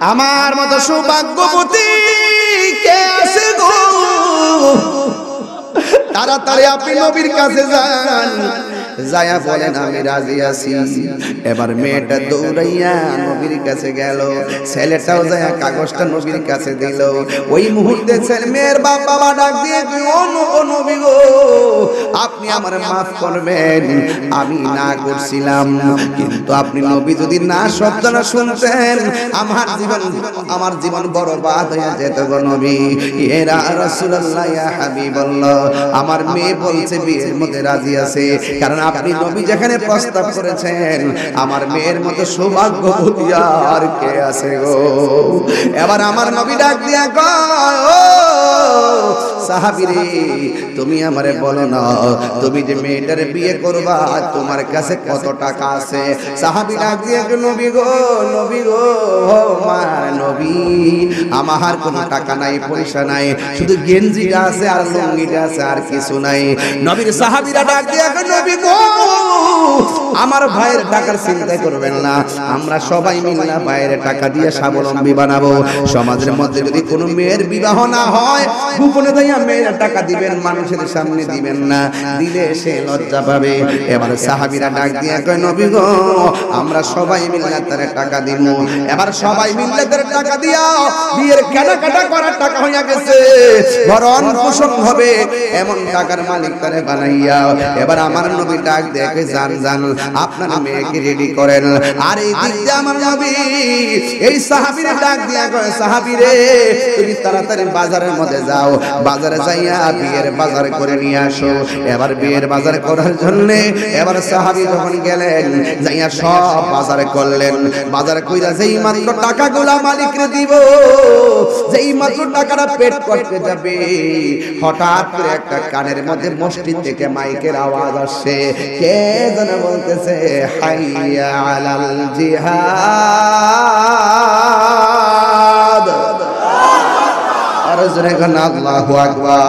আমার মতো সৌভাগ্যবতী কে আছে গো? তাড়াতাড়ি আপনি নবীর কাছে যান, যায়া বলেন আমি রাজি আছি। এবার মেয়েটা দৌড়াইয়া নবীর কাছে গেল, ছেলেটাও যায়া কাগজটা নবীর কাছে দিল। ওই মুহূর্তে মেয়ের বাবা ডাক দিয়ে, ও নবী গো, আপনি আমার মাফ করবেন, আমি না করছিলাম, কিন্তু আপনি নবী যদি না শব্দ না শুনতেন আমার জীবন বরবাদ হয়ে যেত গো নবী। ইয়া রাসূলুল্লাহ, ইয়া হাবিবাল্লাহ, আমার মেয়ে বলছে বিয়ের মধ্যে রাজি আছে, কারণ আপনি নবী যেখানে প্রস্তাব করেছেন, আমার মেয়ের মতো সৌভাগ্যবতী আর কে আছে গো? এবার আমার নবী ডাক দিয়া কয়, ও সাহাবীরে, তুমি আমারে বলো না, তুমি যে মেয়েটার বিয়ে করবা তোমার কাছে কত টাকা আছে? সাহাবী ডাক দিয়া কয়, নবী গো, নবী গো, মা নবী, আমার কোনো টাকা নাই, পয়সা নাই, শুধু গেঞ্জিটা আছে আর লুঙ্গিটা আছে, আর কিছু নাই। নবীর সাহাবীরা ডাক দিয়া কয়, নবী গো, আমার ভাইয়ের টাকার চিন্তা করবেন না, আমরা সবাই মিলে ভাইয়ের টাকা দিয়ে স্বাবলম্বী বানাবো। সমাজের মধ্যে যদি কোনো মেয়ের বিবাহ না হয়, গোপনে যাইয়া মেয়ের টাকা দিবেন, মানুষের সামনে দিবেন না, দিলে সে লজ্জা পাবে। এবার সাহাবীরা ডাক দিয়ে কয়, নবী গো, আমরা সবাই মিলে তার টাকা দিব। এবার সবাই মিলে তার টাকা দিয়া বিয়ের কেনাকাটা করার টাকা হইয়া গেছে, ভরণ পোষণ হবে এমন টাকার মালিক তারে বানাইয়া। এবার আমার নবী ডাক দেখে, জান জান আপনার মেয়েকে রেডি করেন। আর এই দিকটা আমার নবী এই সাহাবীরে ডাক দিয়া কয়, সাহাবীরে, তুমি তাড়াতাড়ি বাজারের মধ্যে যাও, বাজারে যাইয়া বিয়ের বাজার করে নিয়ে আসো। এবার বিয়ের বাজার করার জন্য এবার সাহাবী যখন গেলেন, যাইয়া সব বাজার করলেন। বাজার কইরা যেই মাত্র টাকাগুলা মালিকরে দিব, যেই মাত্র টাকাটা পেট করতে যাবে, হঠাৎ করে একটা কানের মধ্যে মসজিদ থেকে মাইকের আওয়াজ আসছে। কে যেন বলতেছে, হাইয়া আলাল জিহাদ। আর জোরে গান আল্লাহু আকবার।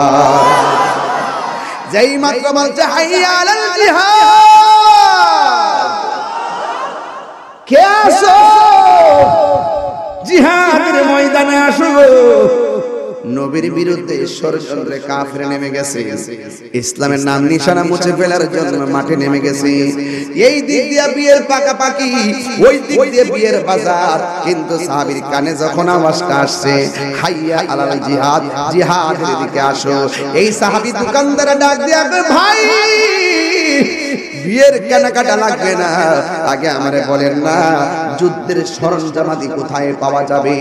যেই মাত্র বলছে হাইয়া আলাল জিহাদ, কে আসো জিহাদের ময়দানে আসো। নবীর বিরুদ্ধে ষড়যন্ত্রে কাফের নেমে গেছে, ইসলামের নাম নিশানা মুছে ফেলার জন্য মাঠে নেমে গেছে। এই দিক দিয়ে বিয়ের পাকাপাকি, ওই দিক দিয়ে বিয়ের বাজার। কিন্তু সাহাবীর কানে যখন আওয়াজটা আসছে, হাইয়া আলাল জিহাদ, জিহাদের দিকে আসো, এই সাহাবী দোকানদারে ডাক দিয়া, ভাই বিয়ের কেনাকাটা লাগবে না, আগে আমারে বলেন না যুদ্ধের সরঞ্জামাদি কোথায় পাওয়া যাবে?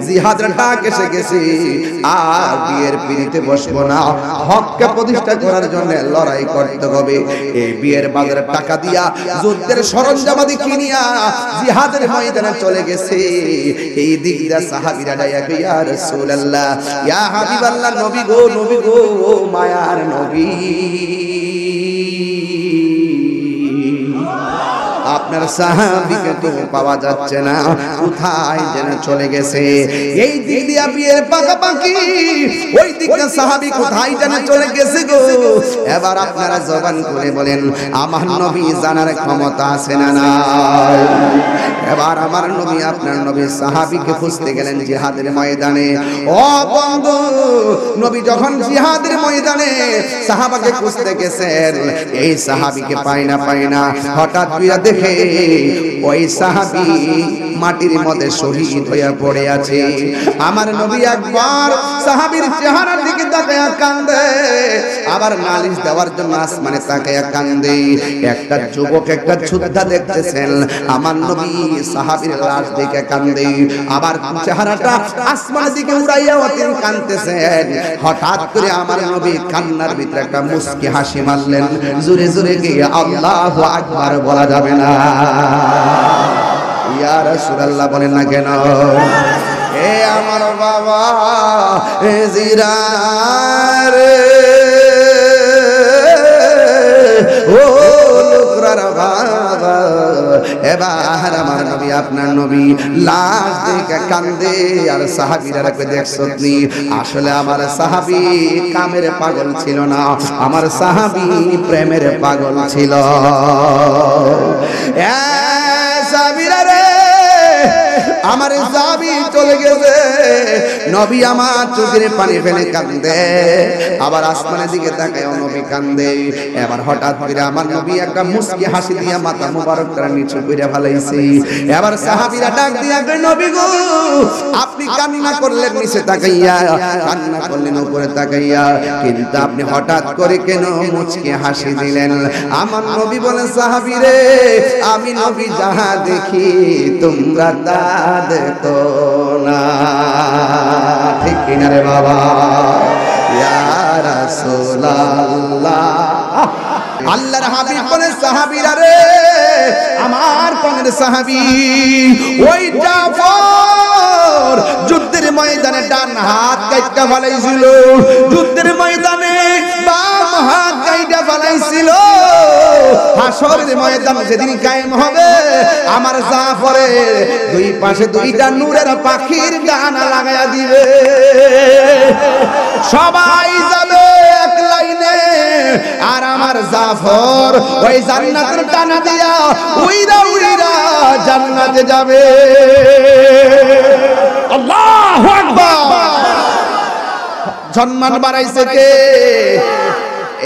জিহাদের ডাক এসে গেছে, আর বিয়ের পিড়িতে বসবো না, হককে প্রতিষ্ঠা করার জন্য লড়াই করতে হবে। এই বিয়ের বাজারে টাকা দিয়া যুদ্ধের সরঞ্জামাদি কিনিয়া জিহাদের ময়দানে চলে গেছে। এই দিক দিয়া সাহাবীরা ডাইয়া কই, ইয়া রাসূলুল্লাহ, ইয়া হাবিবাল্লাহ, নবী গো, নবী গো, মায়ার নবী, আপনার সাহাবীকে তো পাওয়া যাচ্ছে না, কোথায় যেন চলে গেছে। এই দিক দিয়া বিয়ের পাকাপাকি, ওই দিকটা সাহাবী কোথায় যেন চলে গেছে গো। এবার আপনারা জবান করে বলেন, আমার নবী জানার ক্ষমতা আছে না নাই? এবার আমার নবী, আপনার নবী সাহাবীকে খুঁজতে গেলেন জিহাদের ময়দানে। ও বন্ধু, নবী যখন জিহাদের ময়দানে সাহাবাকে খুঁজতে গেছেন, এই সাহাবীকে পায় না, হঠাৎ বিয়া দেখে ওই সাহাবী মাটির মধ্যে শহীদ হয়ে পড়ে আছে। আমার নবী একবার সাহাবীর চেহারার দিকে তাকায়া কান্দে, আবার নালিশ দেওয়ার জন্য আসমানে তাকায়া কান্দে। একটা যুবক, একটা যোদ্ধা দেখতেছেন, আমার নবী সাহাবীর লাশ দেখে কান্দে, আবার চেহারাটা আসমানের দিকে উড়াইয়া তিনি কাঁদতেছেন। হঠাৎ করে আমার নবী কান্নার ভিতরে একটা মুস্কি হাসি মারলেন। জোরে জোরে গিয়ে আল্লাহু আকবার বলা যাবে না? ইয়া রাসূলুল্লাহ বলেন না কেন? এ আমার বাবা জিরারে, ও লোকরার বাবা, এবার আমার নবী, আপনার নবী লাশ দেখে কান্দে। আর সাহাবীরা দেখছো নি, আসলে আমার সাহাবী কামের পাগল ছিল না, আমার সাহাবী প্রেমের পাগল ছিল। সাহাবীরা রে, আমার সাহাবী চলে গেছে। নবী আমার চোখের পানি ফেলে কান্দে, আবার আসমানের দিকে তাকায় নবী কান্দে। এবার হঠাৎ করে আমার নবী একটা মুস্কি হাসি দিয়া মাথা মুবারকটা নিচু করে ফেলাইছে। এবার সাহাবীরা ডাক দিয়া কয় নবী গো আপনি কান্না করলেন নিচে তাকাইয়া, কান্না করলেন উপরে তাকাইয়া, কিন্তু আপনি হঠাৎ করে কেন মুচকি হাসি দিলেন? আমার নবী বলে সাহাবীরে আমি নবী যাহা দেখি তোমরা তা দেখো না। ঠিক কিনা রে বাবা? ইয়া রাসূলুল্লাহ। আল্লাহর হাবিব বলে সাহাবীরা রে আমার কোনের সাহাবী ওই জাফর যুদ্ধের ময়দানে ডান হাত কাইটা ফেলাইছিল, যুদ্ধের ময়দানে বাম হাত কাইটা ফেলাইছিল। হাসরের ময়দান যেদিন কায়েম হবে আমার জাফরের দুই পাশে দুইটা নূরের পাখির ডানা লাগায়া দিবে, সবাই যাবে এক লাইনে, আর আমার জাফর ওই জান্নাতের ডানা দিয়া উইরা উইরা জান্নাতে যাবে। আল্লাহু আকবার। সম্মান বাড়াইছে কে?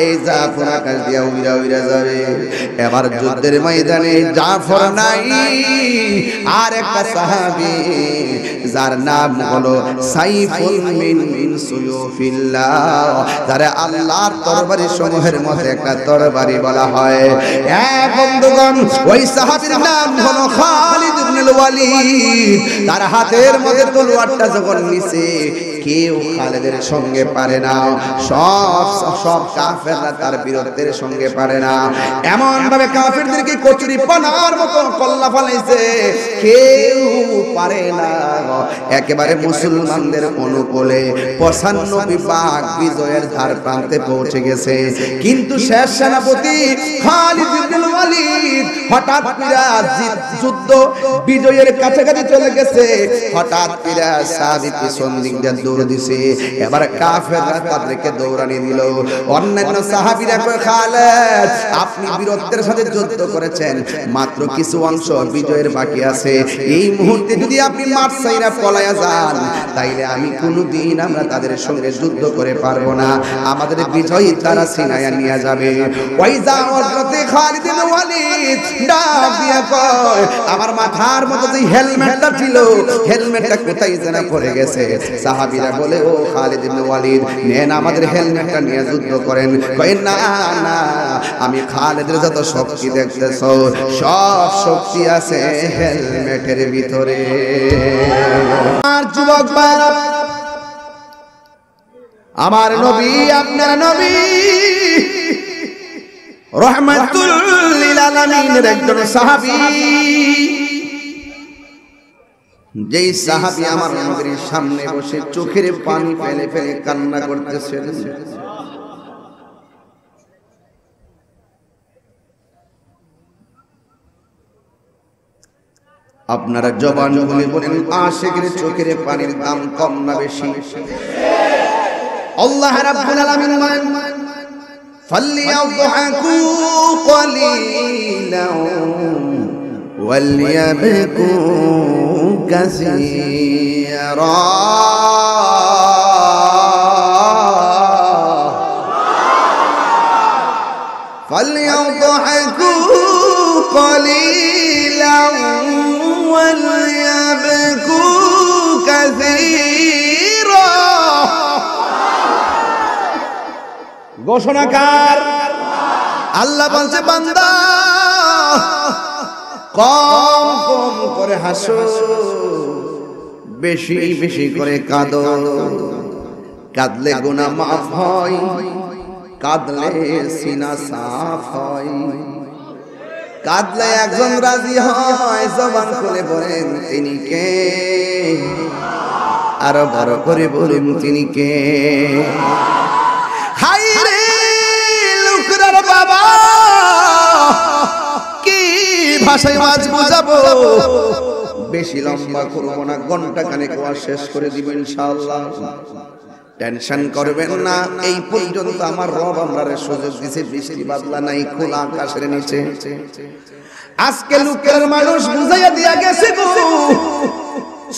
এই জাফর আকাশ দিয়া উইরা উইরা যাবে। এবার যুদ্ধের ময়দানে জাফর নাই, আর একটা সাহাবী যার নাম হলো সাইফুল মিন সুয়ুফিল্লাহ, যারা আল্লাহর তরবারি সমূহের মধ্যে একটা তরবারি বলা হয়। বন্ধুগণ ওই সাহাবীর নাম হলো খালিদ ইবনুল ওয়ালিদ। তার হাতের মধ্যে তলোয়ারটা যখন নিছে কেউ খালিদের সঙ্গে পারে না, সব কাফেররা তার বিরুদ্ধের সঙ্গে পারে না। এমন ভাবে কাফেরদেরকে কচুরি পানার মতো কল্লা ফলাইছে, কেউ পারে না। একেবারে মুসলমানদের অনুকূলে 95 ভাগ বিজয়ের ধার প্রান্তে পৌঁছে গেছে। কিন্তু শেষ সেনাপতি খালিদ ইবনুল ওয়ালিদ হঠাৎ করে যুদ্ধ বিজয়ের কাছাকাছি চলে গেছে, হঠাৎ করে সাহাবী পিছন দিক দিয়ে দৌড় দিছে। এবার কাফেররা তাদেরকে দৌড়ানি দিল। অন্যান্য সাহাবীরা কয় খালিদ আপনি বীরত্বের সাথে যুদ্ধ করেছেন, মাত্র কিছু অংশ বিজয়ের বাকি আছে, এই মুহূর্তে যদি আপনি মাঠ ছাইরা পলায়া যান তাইলে আমি কোনদিন আমরা তাদের সঙ্গে যুদ্ধ করে পারবো না, আমাদের বিজয় তারা ছিনাইয়া নিয়ে যাবে। ওই যাওয়াতে খালিদ ইবনে ওয়ালিদ ডাক দিয়া কয় আমার মাথার মধ্যে যে হেলমেটটা ছিল হেলমেটটা কোথায় যেন পড়ে গেছে। সাহাবীরা বলে ও খালিদ ইবনে ওয়ালিদ নেন আমাদের হেলমেটটা নিয়ে যুদ্ধ করেন। কয় না না আমি খালিদের যত শক্তি দেখতেছো সব শক্তি আছে হেলমেটের ভিতরে। আর যুবক ভাইরা আমার নবী আপনার নবী রাহমাতুল লিল আলামিনের একজন সাহাবী, যেই সাহাবী আমার নবীর সামনে বসে চোখের পানি ফেলে ফেলে কান্না করতেছেন। আপনারা জবান খুলে বলেন আশিকের চোখের পানির দাম কম না বেশি? আল্লাহ রাব্বুল আলামিন বলেন ফালইয়াদহাকু ক্বালিলান ওয়ালইয়াবকু কাসীরা। ফালইয়াদহাকু ক্বালিলান ওয়ালইয়াবকু কাসীরা। ঘোষণাকার আল্লাহ বলছে বান্দা কম কম করে হাসো, বেশি বেশি করে কাঁদো। কাঁদলে গুনাহ মাফ হয়, কাঁদলে সিনা সাফ হয়। কাঁদলে একজন রাজি হয়, জবান খুলে বলেন তিনি কে? আরো বড় করে বলুন তিনি কে? হাই রে লুকরার বাবা কি ভাষায় আজ বুঝাবো, বেশি লম্বা করবো না, ঘন্টা খানেক ওয়াজ শেষ করে দিব ইনশাআল্লাহ। টেনশন করবেন না, এই পর্যন্ত আমার রব আমরারে সুযোগ দিয়েছে, বৃষ্টি বাদলা নাই, খোলা আকাশের নিচে। আজকে লোকের মানুষ বুঝাইয়া দিয়া গেছে গো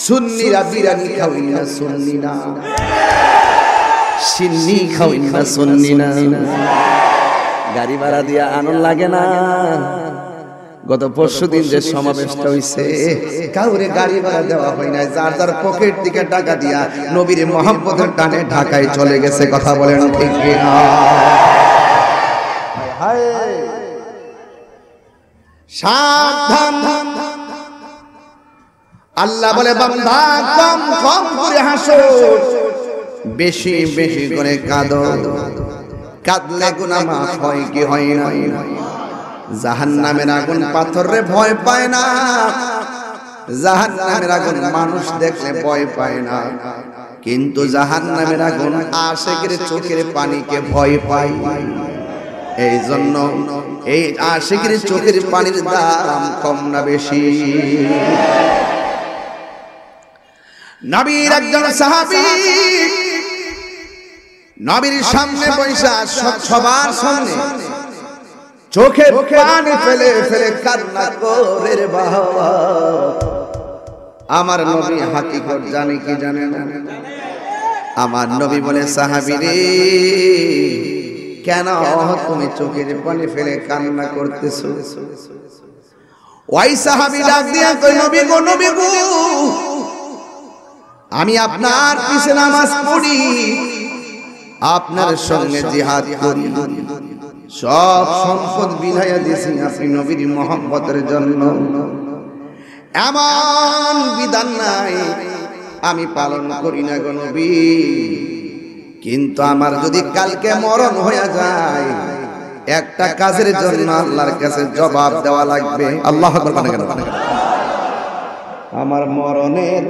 সুন্নিরা বিরিয়ানি খাওয়াই না সুন্নি না, সিন্নি খাওয়াই না সুন্নি না। গাড়ি ভাড়া দিয়া আনন্দ লাগে না? গত পরশুদিন যে সমাবেশটা হইছে কাউরে গাড়ি ভাড়া দেওয়া হয় না, যার যার পকেট থেকে টাকা দিয়া নবীর মহব্বতের টানে ঢাকায় চলে গেছে। কথা বলেন ঠিক কিনা? সাবধান, আল্লাহ বলে বান্দা কম কম করে হাসো, বেশি বেশি করে কাঁদো। কাঁদলে গুনাহ মাফ হয় কি হয় না? জাহান্নামের আগুন পাথরে ভয় পায় না, জাহান্নামের আগুন মানুষ দেখলে ভয় পায় না, কিন্তু জাহান্নামের আগুন আশিকের চোখের পানিকে ভয় পায়। এই জন্য এই আশিকের চোখের পানির দাম কম না বেশি? নবীর একজন সাহাবী নবীর সামনে বৈশা সবার সামনে চোখে পানি ফেলে ফেলে কান্না করে রে বাবা। আমার নবী হাকিকত জানে কি জানে না? আমার নবী বলে সাহাবী রে, কেন তুমি চোখের পানি ফেলে কান্না করতেছো? ওই সাহাবী ডাক দিয়া কই, নবী গো, নবী গো, আমি আপনার পিছে নামাজ পড়ি, আপনার সঙ্গে জিহাদ করি, সব সম্পদ বিলাইয়া দিয়েছি আপনি নবীর মহব্বতের জন্য। এমন বিধান নাই আমি পালন করি না গো নবী, কিন্তু আমার যদি কালকে মরণ হয়ে যায় একটা কাজের জন্য আল্লাহর কাছে জবাব দেওয়া লাগবে। আল্লাহু আকবার। আমার মরণের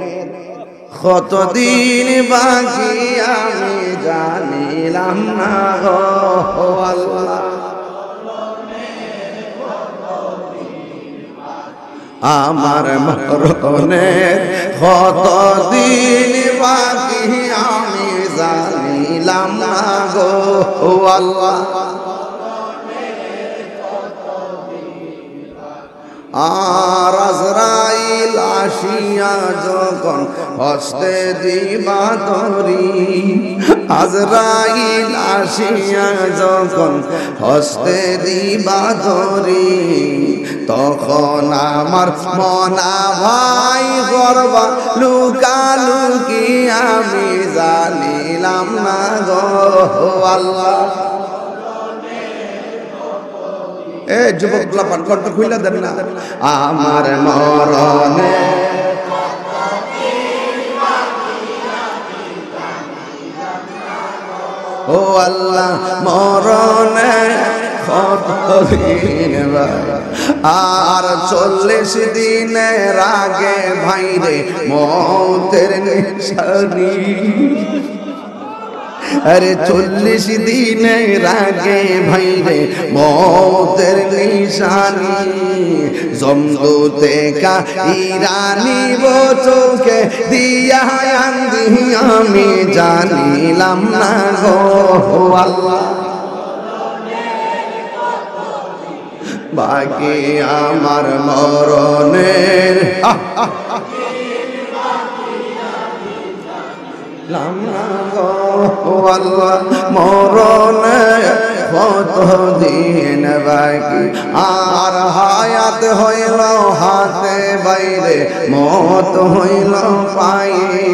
কতদিন বাকি আমি জানিলাম না গো আল্লাহ, আমার মরণের কতদিন বাকি আমি জানিলাম না গো আল্লাহ। আর আজরাইল আসিয়া যখন হস্তে দিবা ধরি, আজরাইল আসিয়া যখন হস্তে দিবা ধরি, তখন আমার মনা ভাই গর্বা লুকালুকি আমি জানিলাম না গো আল্লাহ। এ যুবকগুলা কণ্ঠ খুইলা দেন না। আমার মরণে ও আল্লাহ, মরণে কতদিন আর 40 দিনের আগে ভাইরে মৌতের নিশানি, अरे 40 দিনের আগে ভাইরে মৌতের নিশানি, জমদূতে কা ইরানি वो চোখে দিয়া আন্ধি আমি জানিলাম না গো আল্লাহ। বাকি আমার মরণের মরণে কতদিন বাকি, আর হায়াত হইল হাতে বাইরে মত হইল পায়ে,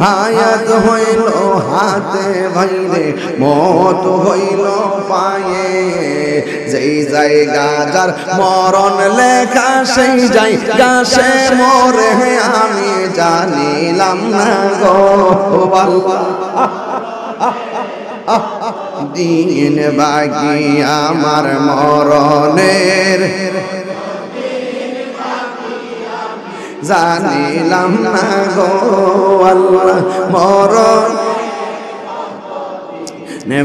হায়াত হইল হাতে বাইরে মত হইল পায়ে, যেই জায়গা যার মরণ লেখা সেই জায়গা মরে আমি জানিলাম না গো আল্লাহ। দিন বাকি আমার মরণের জানিলাম না গো আল্লাহ, মরণ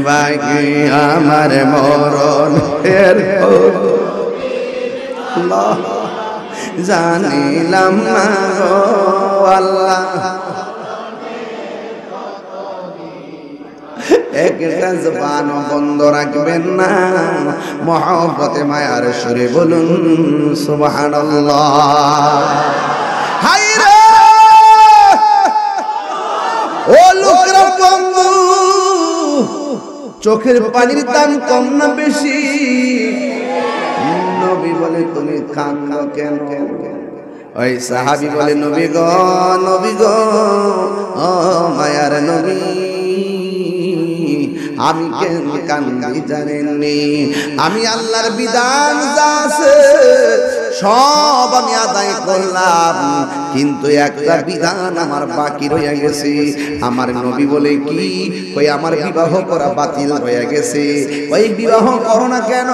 বাকি আমার মরণের জানিলাম না গো আল্লাহ। একটা জবান বন্ধ রাখবেন না, মহব্বতে মায়ার সুরে বলুন সুবহানাল্লাহ। হায়রে চোখের পানির দাম কম না বেশি? নবী বলে তুমি কাঁদো কেন? ওই সাহাবী বলে নবী গো ও মায়ার নবী, আমি কেন কান্দি জানেননি? আমি আল্লাহর বিধান যা আছে সব আমি আদায় করলাম, কিন্তু একটা বিধান আমার বাকি রয়ে গেছে। আমার নবী বলে কি? ওই আমার বিবাহ করা বাতিল হয়ে গেছে। ওই বিবাহ করো না কেন?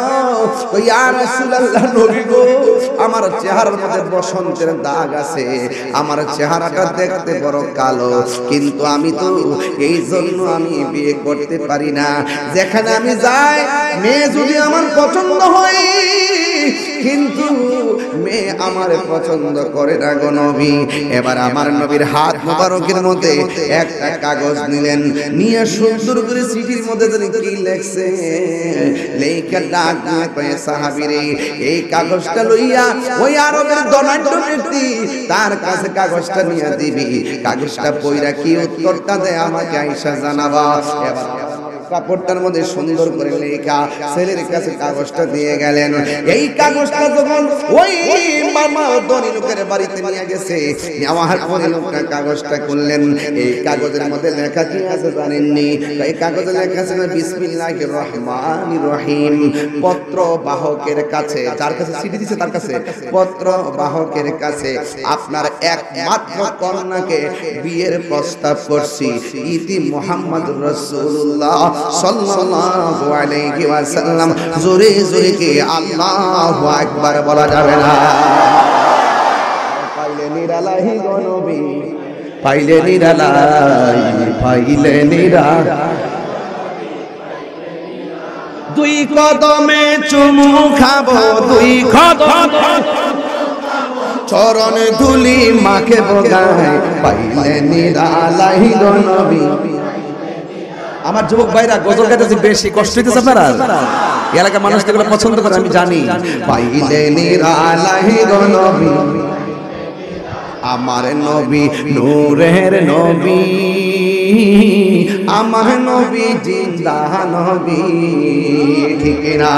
ওই ইয়া রাসূলুল্লাহ নবী গো, আমার চেহারার মধ্যে বসন্তের দাগ আছে, আমার চেহারাটা দেখতে বড় কালো, কিন্তু আমি তো এই জন্য আমি বিয়ে করতে পারি না। যেখানে আমি যাই মেয়ে যদি আমার পছন্দ হয়, কিন্তু মেয়ে আমার পছন্দ করে না গো নবী। এবার আমার নবীর হাত মোবারকের মধ্যে একটা কাগজ নিলেন, নিয়ে সুন্দর করে চিঠির মধ্যে তিনি কি লিখছে লেখা ডাক দিয়ে কয়ে সাহাবীরে এই কাগজটা লইয়া ওই আরবের ধনাঢ্য ব্যক্তি তার কাছে কাগজটা নিয়ে দিবি, কাগজটা পড়া কি উত্তরটা দেয় আমাকে আয়েশা জানাবা। এবার কাপড়টার মধ্যে সুন্দর করে লেখা ছেলের কাছে কাগজটা দিয়ে গেলেন। এই কাগজটা যখন ওই মামা ধনী লোকের বাড়িতে নিয়ে গেছে, নেওয়ার পরে লোকটা কাগজটা খুললেন। এই কাগজের মধ্যে লেখা কি আছে জানেননি? এই কাগজে লেখা আছে বিসমিল্লাহির রহমানির রহিম। পত্র বাহকের কাছে, যার কাছে চিঠি দিয়েছে তার কাছে, পত্র বাহকের কাছে আপনার একমাত্র কন্যাকে বিয়ের প্রস্তাব করছি, ইতি মুহাম্মদুর রাসূলুল্লাহ সাল্লাল্লাহু আলাইহি ওয়াসাল্লাম। জোরে জোরে কি আল্লাহু আকবার বলা যাবে না? পাইলে নিরালাই গো নবী, পাইলে নিরালাই, পাইলে নিরালাই। দুই কদমে চুমু খাবো, দুই কদমে চরণ ধুলি মাকে বোগায়, পাইলে নিরালাই গো নবী। আমার যুবক ভাইরা গজল গাইতেছে, বেশি কষ্ট হইতেছে আপনারা? এলাকার মানুষ এগুলো পছন্দ করে আমি জানি। পাইলে নিরালাই গো নবী, আমার নবী নূরের নবী, আমার নবী জিন্দা নবী, ঠিক না?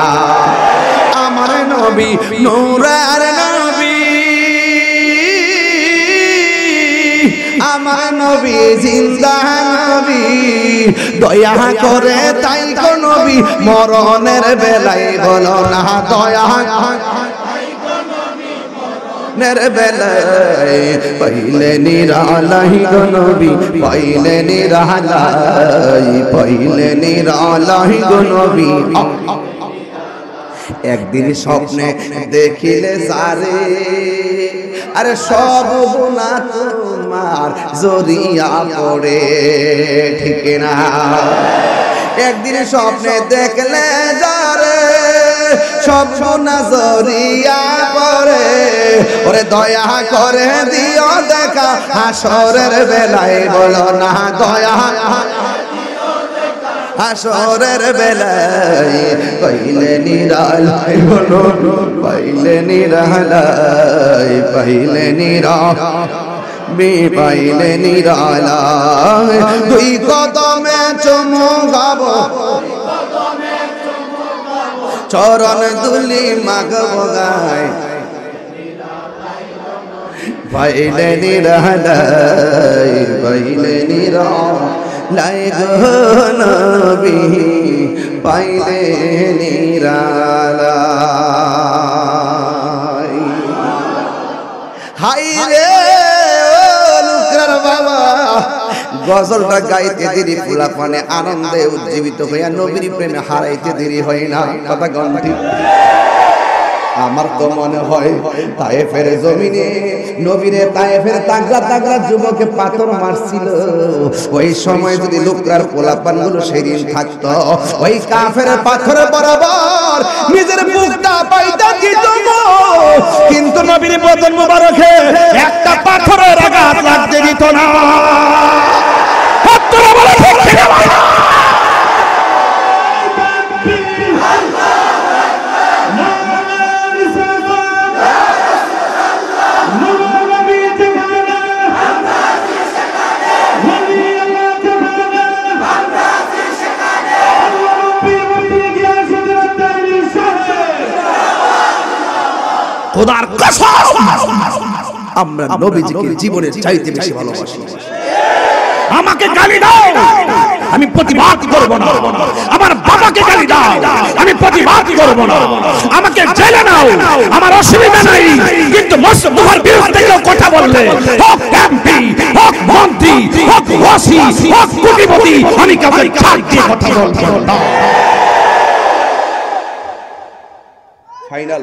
আমার নবী নূরের নবী, আমার নবী জিন্দা নবী, দয়া করে তাই গো নবী মরণের বেলায় বলো না দয়া নের বেলায়, পাইলে নিরালাই গো নবী, পাইলে নিরালাই, পাইলে নিরালাই গো নবী। একদিন স্বপ্নে দেখিলে সারে, আরে সব গুনাহ তোমার জড়িয়া পড়ে, ঠিক না? একদিন স্বপ্নে দেখলে যারে সব গুনাহ জড়িয়া পড়ে, ওরে দয়া করে দিও দেখা হাসরের বেলায় বলো না দয়া হাসরের বেলায়, পাইলে নিরালাই বলো, পাইলে নিরালাই, পাইলে নিরালাই, পাইলে নিরালাই। দুই কদমে চুমু খাবো, চরণ ধুলি মাগবো গায়, পাইলে নিরালাই, পাইলে নিরালাই গো নবী, পাইলে নিরালাই। হাই রে লুকরার বাবা, গজলটা গাইতে দেরি ফুলা পানে আনন্দে উজ্জীবিত হইয়া নবীর প্রেমে হারাইতে দেরি হয় না। কথা গন্তি আমার তো মনে হয় তায়েফের জমিনে নবীরে তায়েফের তাগড়া তাগড়া যুবকে পাথর মারছিল, ওই সময় যদি লোকরার পোলাপানগুলো সেদিন থাকতো, ওই কাফের পাথর বরাবর নিজের বুকটা পাইতা দিত, কিন্তু নবীর বদন মোবারকে একটা পাথরের আঘাত লাগতে দিত না। আপনারা বলে ঠিক ঠিক কসম আমরা নবীজিকে জীবনের চাইতে বেশি ভালোবাসি। আমাকে গালি দাও, আমি প্রতিবাদ করব না। আমার বাবাকে গালি দাও, আমি প্রতিবাদ করব না। আমাকে জেলে নাও, আমার অসুবিধা নাই, কিন্তু মুস্তফার বিরুদ্ধে কেউ কথা বললে, হোক এমপি, হোক মন্ত্রী, হোক ওসি, হোক কোটিপতি, আমি কাউকে ছাড় দিয়ে কথা বলবো না। ফাইনাল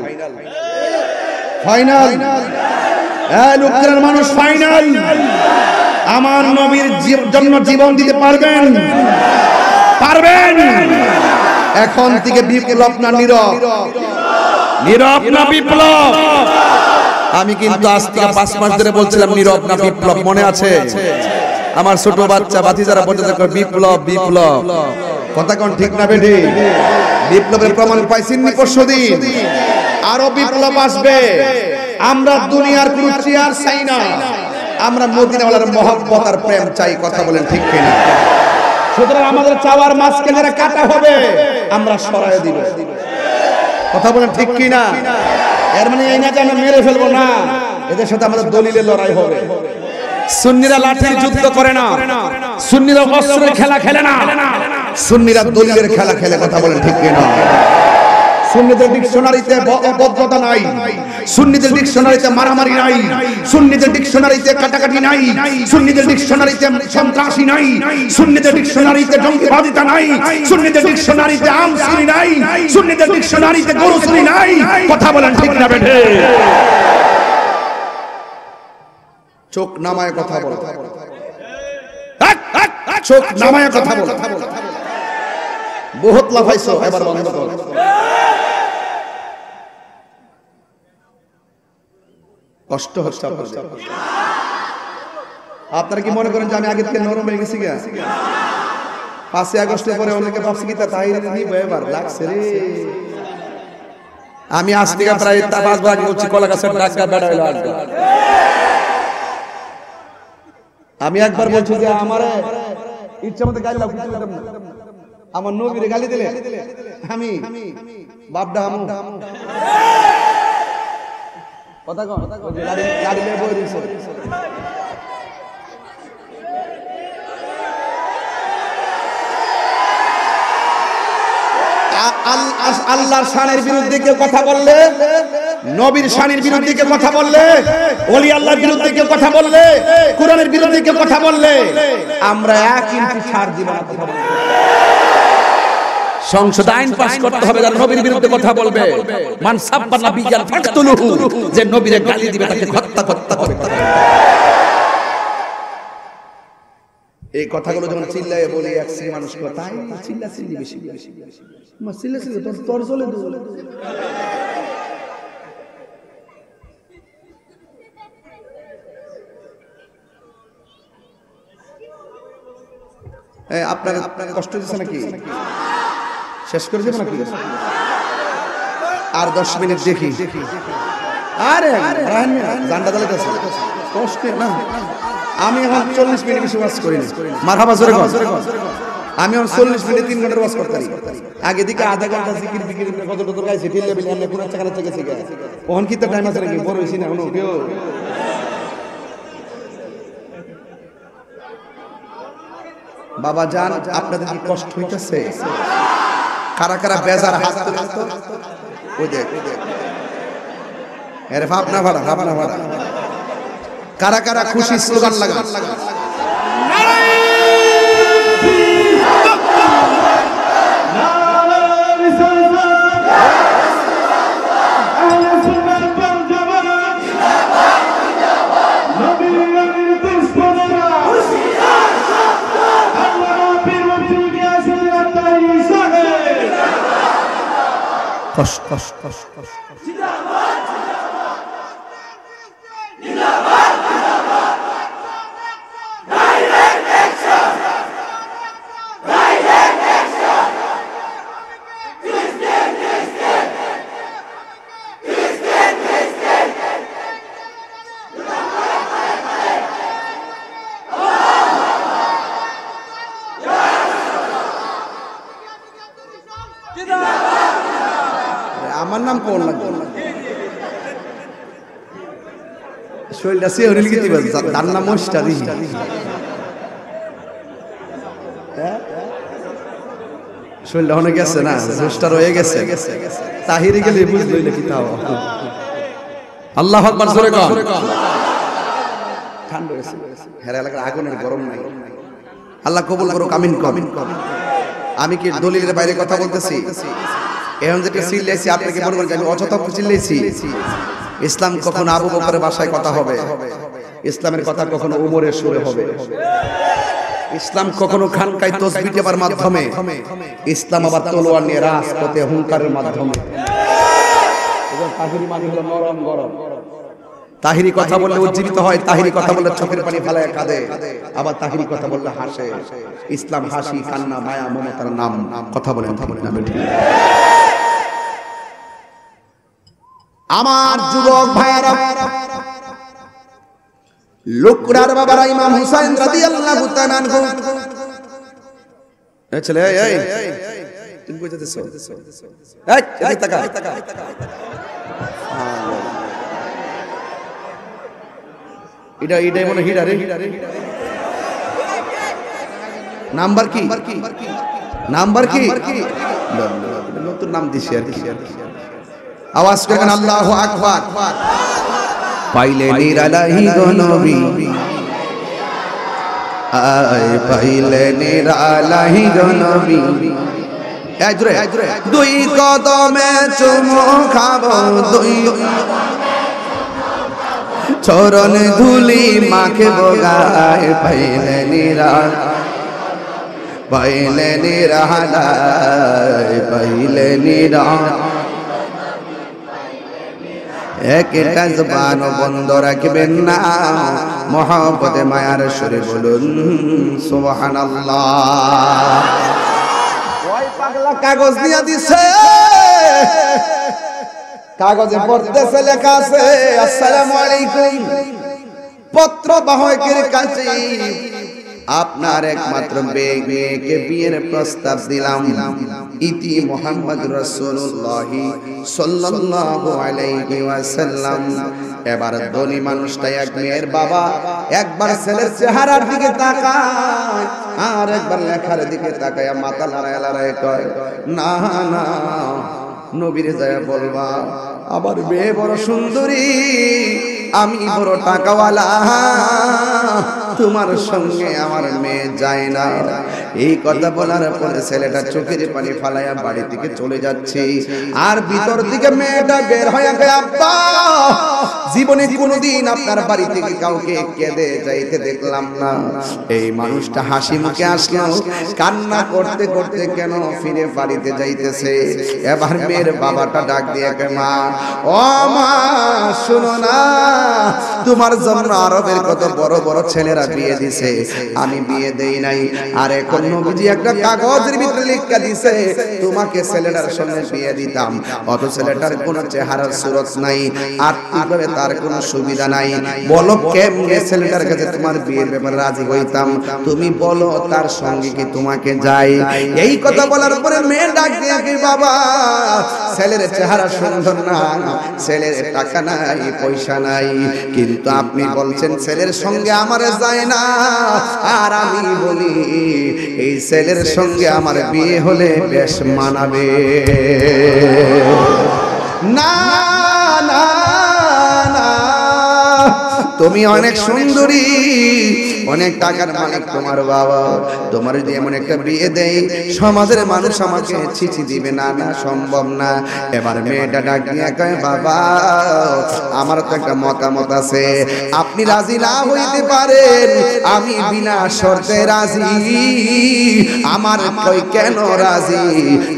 ফাইনাল এই লোকদের মানুষ ফাইনাল। আমার নবীর জন্য জীবন দিতে পারবেন? পারবেন? এখন থেকে বিপ্লব না নীরব? নীরব না বিপ্লব? আমি কিন্তু আজ থেকে 5 মাস ধরে বলছিলাম নীরব না বিপ্লব, মনে আছে? আমার ছোট বাচ্চা বাতিজারা বলতে থাকে বিপ্লব বিপ্লব, কথা কোন ঠিক না বেঠি? বিপ্লবের প্রমাণ পাইছেন নি পরশুদিন? আরো বিপ্লব আসবে। আমরা দুনিয়ার কোন চেয়ার চাই না, আমরা মদিনাওয়ালার মহব্বত আর প্রেম চাই, কথা বলেন ঠিক কিনা? সুতরাং আমাদের চাওয়ার মাঝখানে যারা কাটা হবে আমরা সরায় দিব, কথা বলেন ঠিক কিনা? এর মানে এই না যে আমরা মেরে ফেলবো না, এদের সাথে আমাদের দলিলের লড়াই হবে। সুন্নিরা লাঠির যুদ্ধ করে না, সুন্নিরা অস্ত্রের খেলা খেলে না, সুন্নিরা দলিলের খেলা খেলে, কথা বলেন ঠিক কিনা? সুন্নিদের ডিকশনারিতে অভদ্রতা নাই, সুন্নিদের ডিকশনারিতে মারামারি নাই, সুন্নিদের ডিকশনারিতে কাটাকাটি নাই, সুন্নিদের ডিকশনারিতে সন্ত্রাসী নাই, সুন্নিদের ডিকশনারিতে জঙ্গিবাদিতা নাই, সুন্নিদের ডিকশনারিতে আমসুরি নাই, সুন্নিদের ডিকশনারিতে গরুসুরি নাই, কথা বলেন ঠিক না বেঠে? চোখ নামায় কথা বল, চোখ নামায় কথা বল। বহুত লাফাইছো, এবার বন্ধ কর। কষ্ট হচ্ছে আপনারা কি মনে করেন যে আমি আগে থেকে নরম হয়ে গেছি? 5 আগস্টের পরে অনেকে ভাবছি কি তাই এবার লাগছে রে। আমি আজ থেকে প্রায় 5 বার আগে হচ্ছে কলা গাছের ডাক্কা বেড়া হইলো আড্ডা। আমি একবার বলছি যে আমারে ইচ্ছা মতো গালি লাগবে, আমার নবীরে গালি দিলে আমি বাপডা আমু কথা কন, গাড়ি নিয়ে বই দিছে। আল্লাহর শানের বিরুদ্ধে কেউ কথা বললে, নবীর শানের বিরুদ্ধে কেউ কথা বললে, ওলি আল্লাহর বিরুদ্ধে কেউ কথা বললে, কোরআনের বিরুদ্ধে কেউ কথা বললে, আমরা 1 ইঞ্চি ছাড় দিব না। কথা বলবে, সংসদ আইন পাস করতে হবে যারা নবীর বিরুদ্ধে কথা বলবে। মান সাব্বা নাবিয়ান ফাকতুলুহু, যে নবীরে গালি দিবে তাকে হত্যা করতে হবে। এই কথাগুলো যখন চিল্লায়ে বলি এক শ্রেণী মানুষ তাই চিল্লাচিল্লি বেশি বেশি চিল্লাচিল্লি তোর চলে দু। আপনার কষ্ট হচ্ছে নাকি? শেষ করে দেব নাকি? আর 10 মিনিট দেখি। আরে জান্ডা দলে আছে কষ্ট না। আমি এখন 40 মিনিট বেশি ওয়াজ করি না। মারহাবা জোরে কর। আমি এখন 40 মিনিট 3 ঘন্টা ওয়াজ করতে পারি। আগে দিকে আধা ঘন্টা জিকির বিকির কত কত গাইছি ঢিল লেভেল এমনি পুরো চাকানা থেকে শিখে। ওহন কি তো টাইম আছে নাকি? বড় হইছি না এখনো কেউ। বাবা জান আপনাদের কি কষ্ট হইতাছে? কারা কারা বেজার হাত তুলে তো ওই দেখ এর ভাবনা ভাড়া ভাবনা ভাড়া। কারা কারা খুশি স্লোগান লাগা। কষ্ট কষ্ট কষ্ট কষ্ট আমার নাম কোন লাগবে? শরীরটা সে হরিল কি দিবেন তার নাম মোস্টারি শরীরটা অনেক গেছে না মোস্টার হয়ে গেছে তাহিরি গেলে বুঝলইলে কি তাও আল্লাহু আকবার জোরে কর ঠান্ডা হয়েছে হেরা এলাকার আগুনের গরম নাই আল্লাহ কবুল করুক আমিন কর আমি কি দলিলের বাইরে কথা বলতেছি এখন যেটা চিল্লাইছি আপনাকে মনে করেন আমি অযথা চিল্লাইছি ইসলাম কখনো আবু বকরের ভাষায় কথা হবে ইসলামের কথা কখনো উমরের সুরে হবে ইসলাম কখনো খানকায় তাসবিহ দেবার মাধ্যমে ইসলাম আবার তলোয়ার নিয়ে রাজপথে হুঙ্কারের মাধ্যমে তাহিরি মানে হলো নরম গরম তাহিরি কথা বললে উজ্জীবিত হয় তাহিরি কথা বললে চোখের পানি ফেলায় কাঁদে আবার তাহিরি কথা বললে হাসে ইসলাম হাসি কান্না মায়া মমতার নাম কথা বলেন না বেটি আমার যুবক ভাইরা লোকরার বাবারা ইমাম হুসাইন রাদিয়াল্লাহু তাআলা আনহু এই ছেলে এই তুমি কই যাচ্ছো এই এদিকে তাকা এটাই মনে হিডা রে নাম্বার কি নতুন নাম দিছে আর কি আওয়াজ করেন আল্লাহু আকবার পাইলে নিরালাহি গো নবী আয় পাইলে নিরালাহি গো নবী এই জোরে দুই কদমে চুমু খাবো দুই চরণ ধুলি মাখে বগায় পাইলে নিরা একটা জবান বন্ধ রাখবেন না মহব্বতে মায়ার সুরে বলুন সুবহানাল্লাহ ওই পাগলা কাগজ দিয়া দিছে কাগজে পড়তেছে লেখা আছে আসসালামু আলাইকুম পত্র বাহকের কাছে আপনার একমাত্র মেয়েকে বিয়ের প্রস্তাব দিলাম ইতি মুহাম্মদ রাসূলুল্লাহ সাল্লাল্লাহু আলাইহি ওয়াসাল্লাম এবার ধনী মানুষটা এক মেয়ের বাবা একবার ছেলের চেহারার দিকে তাকায় আর একবার লেখার দিকে তাকায় মাথা লড়ায় কয় না না নবীরে যায় বলবা আবার মেয়ে বড় সুন্দরী আমি বড় টাকাওয়ালা তোমার সঙ্গে আমার মেয়ে যায় না এই কথা বলার পরে ছেলেটা চোখের পানি ফালাইয়া বাড়ি থেকে চলে যাচ্ছে আর ভিতর থেকে মেয়েটা বের হয়ে গেল আব্বা জীবনে কোনোদিন আপনার বাড়ি থেকে কাউকে কেঁদে যাইতে দেখলাম না এই মানুষটা হাসি মুখে আসলো কান্না করতে করতে কেন ফিরে বাড়িতে যাইতেছে এবার মেয়ের বাবাটা ডাক দিয়ে মা ও মা শুনো না তোমার জন্য আরবের কত বড় বড় ছেলেরা বিয়ে দিছে আমি বিয়ে দেই নাই আর এখন নবীজি একটা কাগজের ভিতরে লিখা দিছে তোমাকে ছেলেটার সঙ্গে বিয়ে দিতাম অত ছেলেটার কোনো চেহারার সুরত নাই আর্থিকভাবে তার কোনো সুবিধা নাই বলো কেমনে ছেলেটার কাছে তোমার বিয়ের ব্যাপারে রাজি হইতাম তুমি বলো তার সঙ্গে কি তোমাকে যাই এই কথা বলার পরে মেয়ে ডাক দিয়ে কি বাবা ছেলের চেহারা সুন্দর না ছেলের টাকা নাই পয়সা নাই কিন্তু আপনি বলছেন ছেলের সঙ্গে আমার যায় না আর আমি বলি এই ছেলের সঙ্গে আমার বিয়ে হলে বেশ মানাবে না না না তুমি অনেক সুন্দরী অনেক টাকার মালিক তোমার বাবা তোমার যদি এমন একটা বিয়ে দেই সমাজের মানুষ আমাকে ছিছি দিবে না না সম্ভব না এবার মেয়েটা ডাক দিয়ে কয় বাবা আমার তো একটা মতামত আছে আপনি রাজি না হইতে পারেন আমি বিনা শর্তে রাজি আমার কই কেন রাজি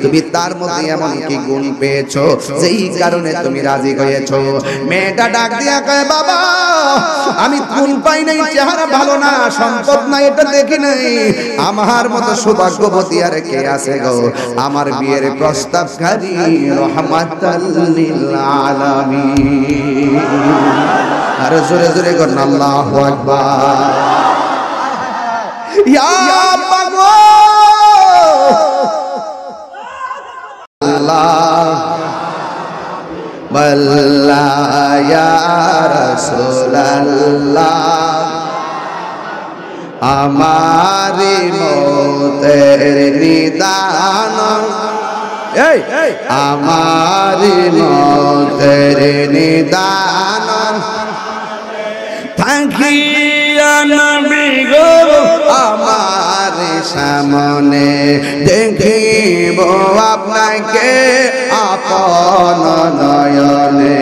তুমি তার মধ্যে এমন কি গুণ পেয়েছো যেই কারণে তুমি রাজি হয়েছো মেয়েটা ডাক দিয়ে কয় বাবা আমি গুণ পাই নাই চেহারা ভালো না সম্পদ নাই এটা দেখি নাই আমার মতো সৌভাগ্যবতী আর কে আছে গো আমার বিয়ের প্রস্তাবকারী রহমাতাল লিল আলামিন আর জোরে জোরে করুন আল্লাহু আকবার ইয়া বাবা আল্লাহ বল্লা ইয়া রাসূলুল্লাহ আমারি মতের নিদান আমারি মতের নিদান থাকিয়া নবী গো আমার সামনে দেখিব আপনাকে আপন নয়নে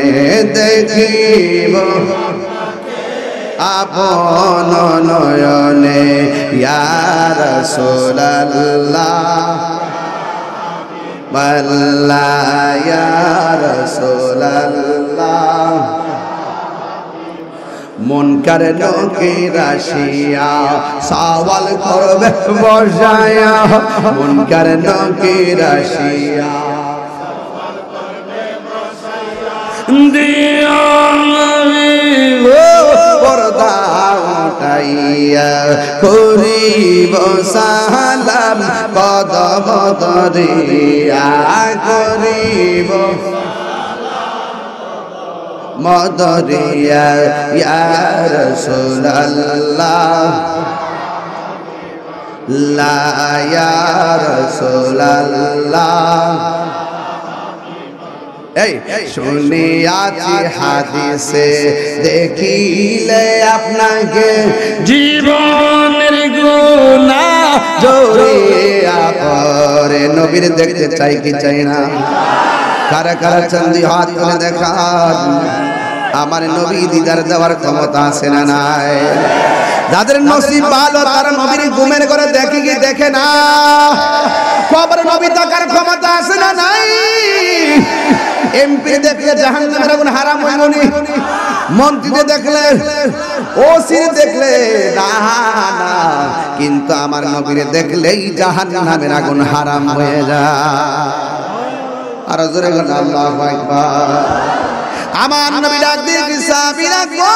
দেখিব আপন নয়নে ইয়া রাসূলুল্লাহ আল্লাহ ইয়া রাসূলুল্লাহ মুনকার নকির আসিয়া সওয়াল করবে বসায়া মুনকার নকির আসিয়া দিয়া পর্দা উঠাইয়া করিব সালাম কদম ধরিয়া করিব মদরিয়া ইয়া রাসূলুল্লাহ লা ইয়া রাসূলুল্লাহ এই শুনিয়াছি হাদিসে দেখিলে আপনাকে জীবনের গুনাহ জড়িয়া পড়ে নবীর দেখতে চাই কি চাই না কারা কারা চন্দি হাত তুলে দেখান আমার নবী দিদার দেওয়ার ক্ষমতা আছে না নাই যাদের নসিব ভালো তারা নবীর ঘুমের ঘরে দেখে কি দেখে না কবর নবী দেখার ক্ষমতা আছে না নাই এমপি দেখলে জাহান্নামের আগুন হারাম হইবনি মন্ত্রীতে দেখলে ওসির দেখলে না না কিন্তু আমার নবীরে দেখলেই জাহান্নামের আগুন হারাম হয়ে যায় আর জোরে বলেন আল্লাহু আকবার আমার নবী ডাক দিয়ে সাহাবীরা গো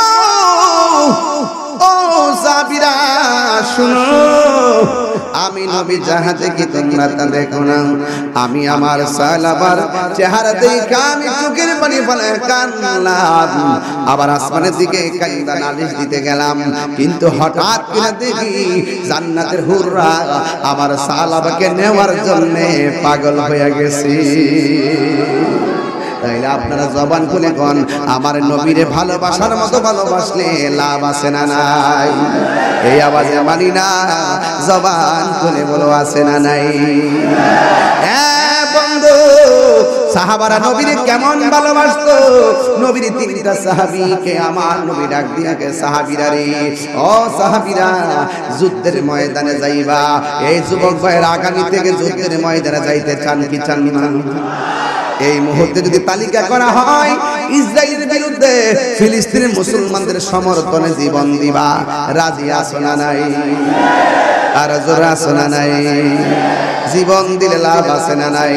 ও সাহাবীরা শুনো আমি নবী জাহাজে কি তোমরা তা দেখো না আমি আমার সাহাবার চেহারা দেখে আমি চোখের পানি ফেলে কান্নাম আবার আসমানের দিকে কান্দা নালিশ দিতে গেলাম কিন্তু হঠাৎ করে দেখি জান্নাতের হুররা আমার সাহাবাকে নেওয়ার জন্য পাগল হয়ে গেছে তাইলে আপনারা জবান খুলে কোন আমার নবীরে ভালোবাসার মতো ভালোবাসলে লাভ আছে না নাই এই আওয়াজে মানি না জবান খুলে বলো আছে না নাই বন্ধু সাহাবারা নবীরে কেমন ভালোবাসতো নবীর তিনটা সাহাবীকে আমার নবী ডাক দিয়াকে সাহাবীরা রে ও সাহাবীরা যুদ্ধের ময়দানে যাইবা এই যুবক ভাইয়ের আগামী থেকে যুদ্ধের ময়দানে যাইতে চান কি চান না এই মুহূর্তে যদি তালিকা করা হয় ইসরায়েলের বিরুদ্ধে ফিলিস্তিনের মুসলমানদের সমর্থনে জীবন দিবা রাজি আছো না নাই আর জোরে আছো না নাই জীবন দিলে লাভ আছে না নাই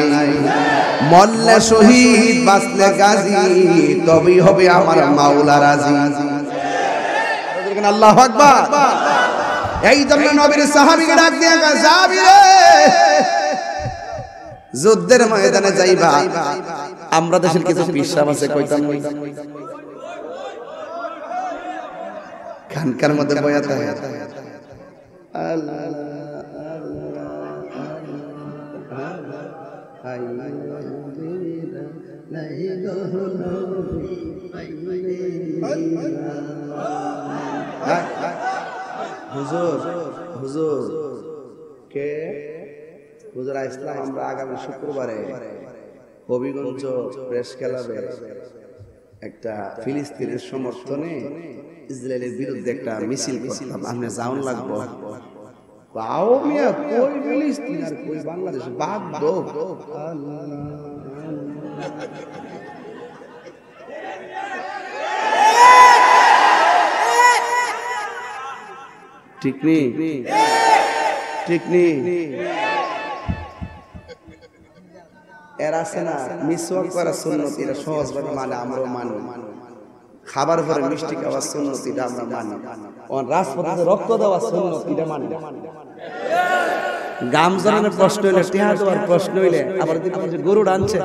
মরলে শহীদ বাঁচলে গাজী তবেই হবে আমার মাওলা রাজি আল্লাহু আকবার এই জন্য নবীর সাহাবীকে ডাক দিয়া সাহাবী রে যুদ্ধের ময়দানে যাইবা আমরা দেশের কিছু বিশ্বাস আছে কইতাম খানকার মধ্যে বয়াতে হুজুর হুজুর কে হুজুর ইসলাম আমরা আগামী শুক্রবারে হবিগঞ্জ প্রেস ক্লাবে একটা ফিলিস্তিনের সমর্থনে ইসরায়েলের বিরুদ্ধে একটা মিছিল করতাম আপনি যাওন লাগবো পাও মিয়া কই ফিলিস্তিন আর কই বাংলাদেশ বাদ দো ঠিক নেই ঠিক নেই এর আছে না মিসওয়াক করা সুন্নত এটা সহজভাবে মানে আমরাও মানি খাবার পরে মিষ্টি খাওয়া সুন্নত এটা আমরা মানি রাজপথে রক্ত দেওয়া সুন্নত এটা মানি গাম জানানোর প্রশ্ন হইলে টিহা দেওয়ার প্রশ্ন হইলে আবার দেখবেন যে গরু আনছে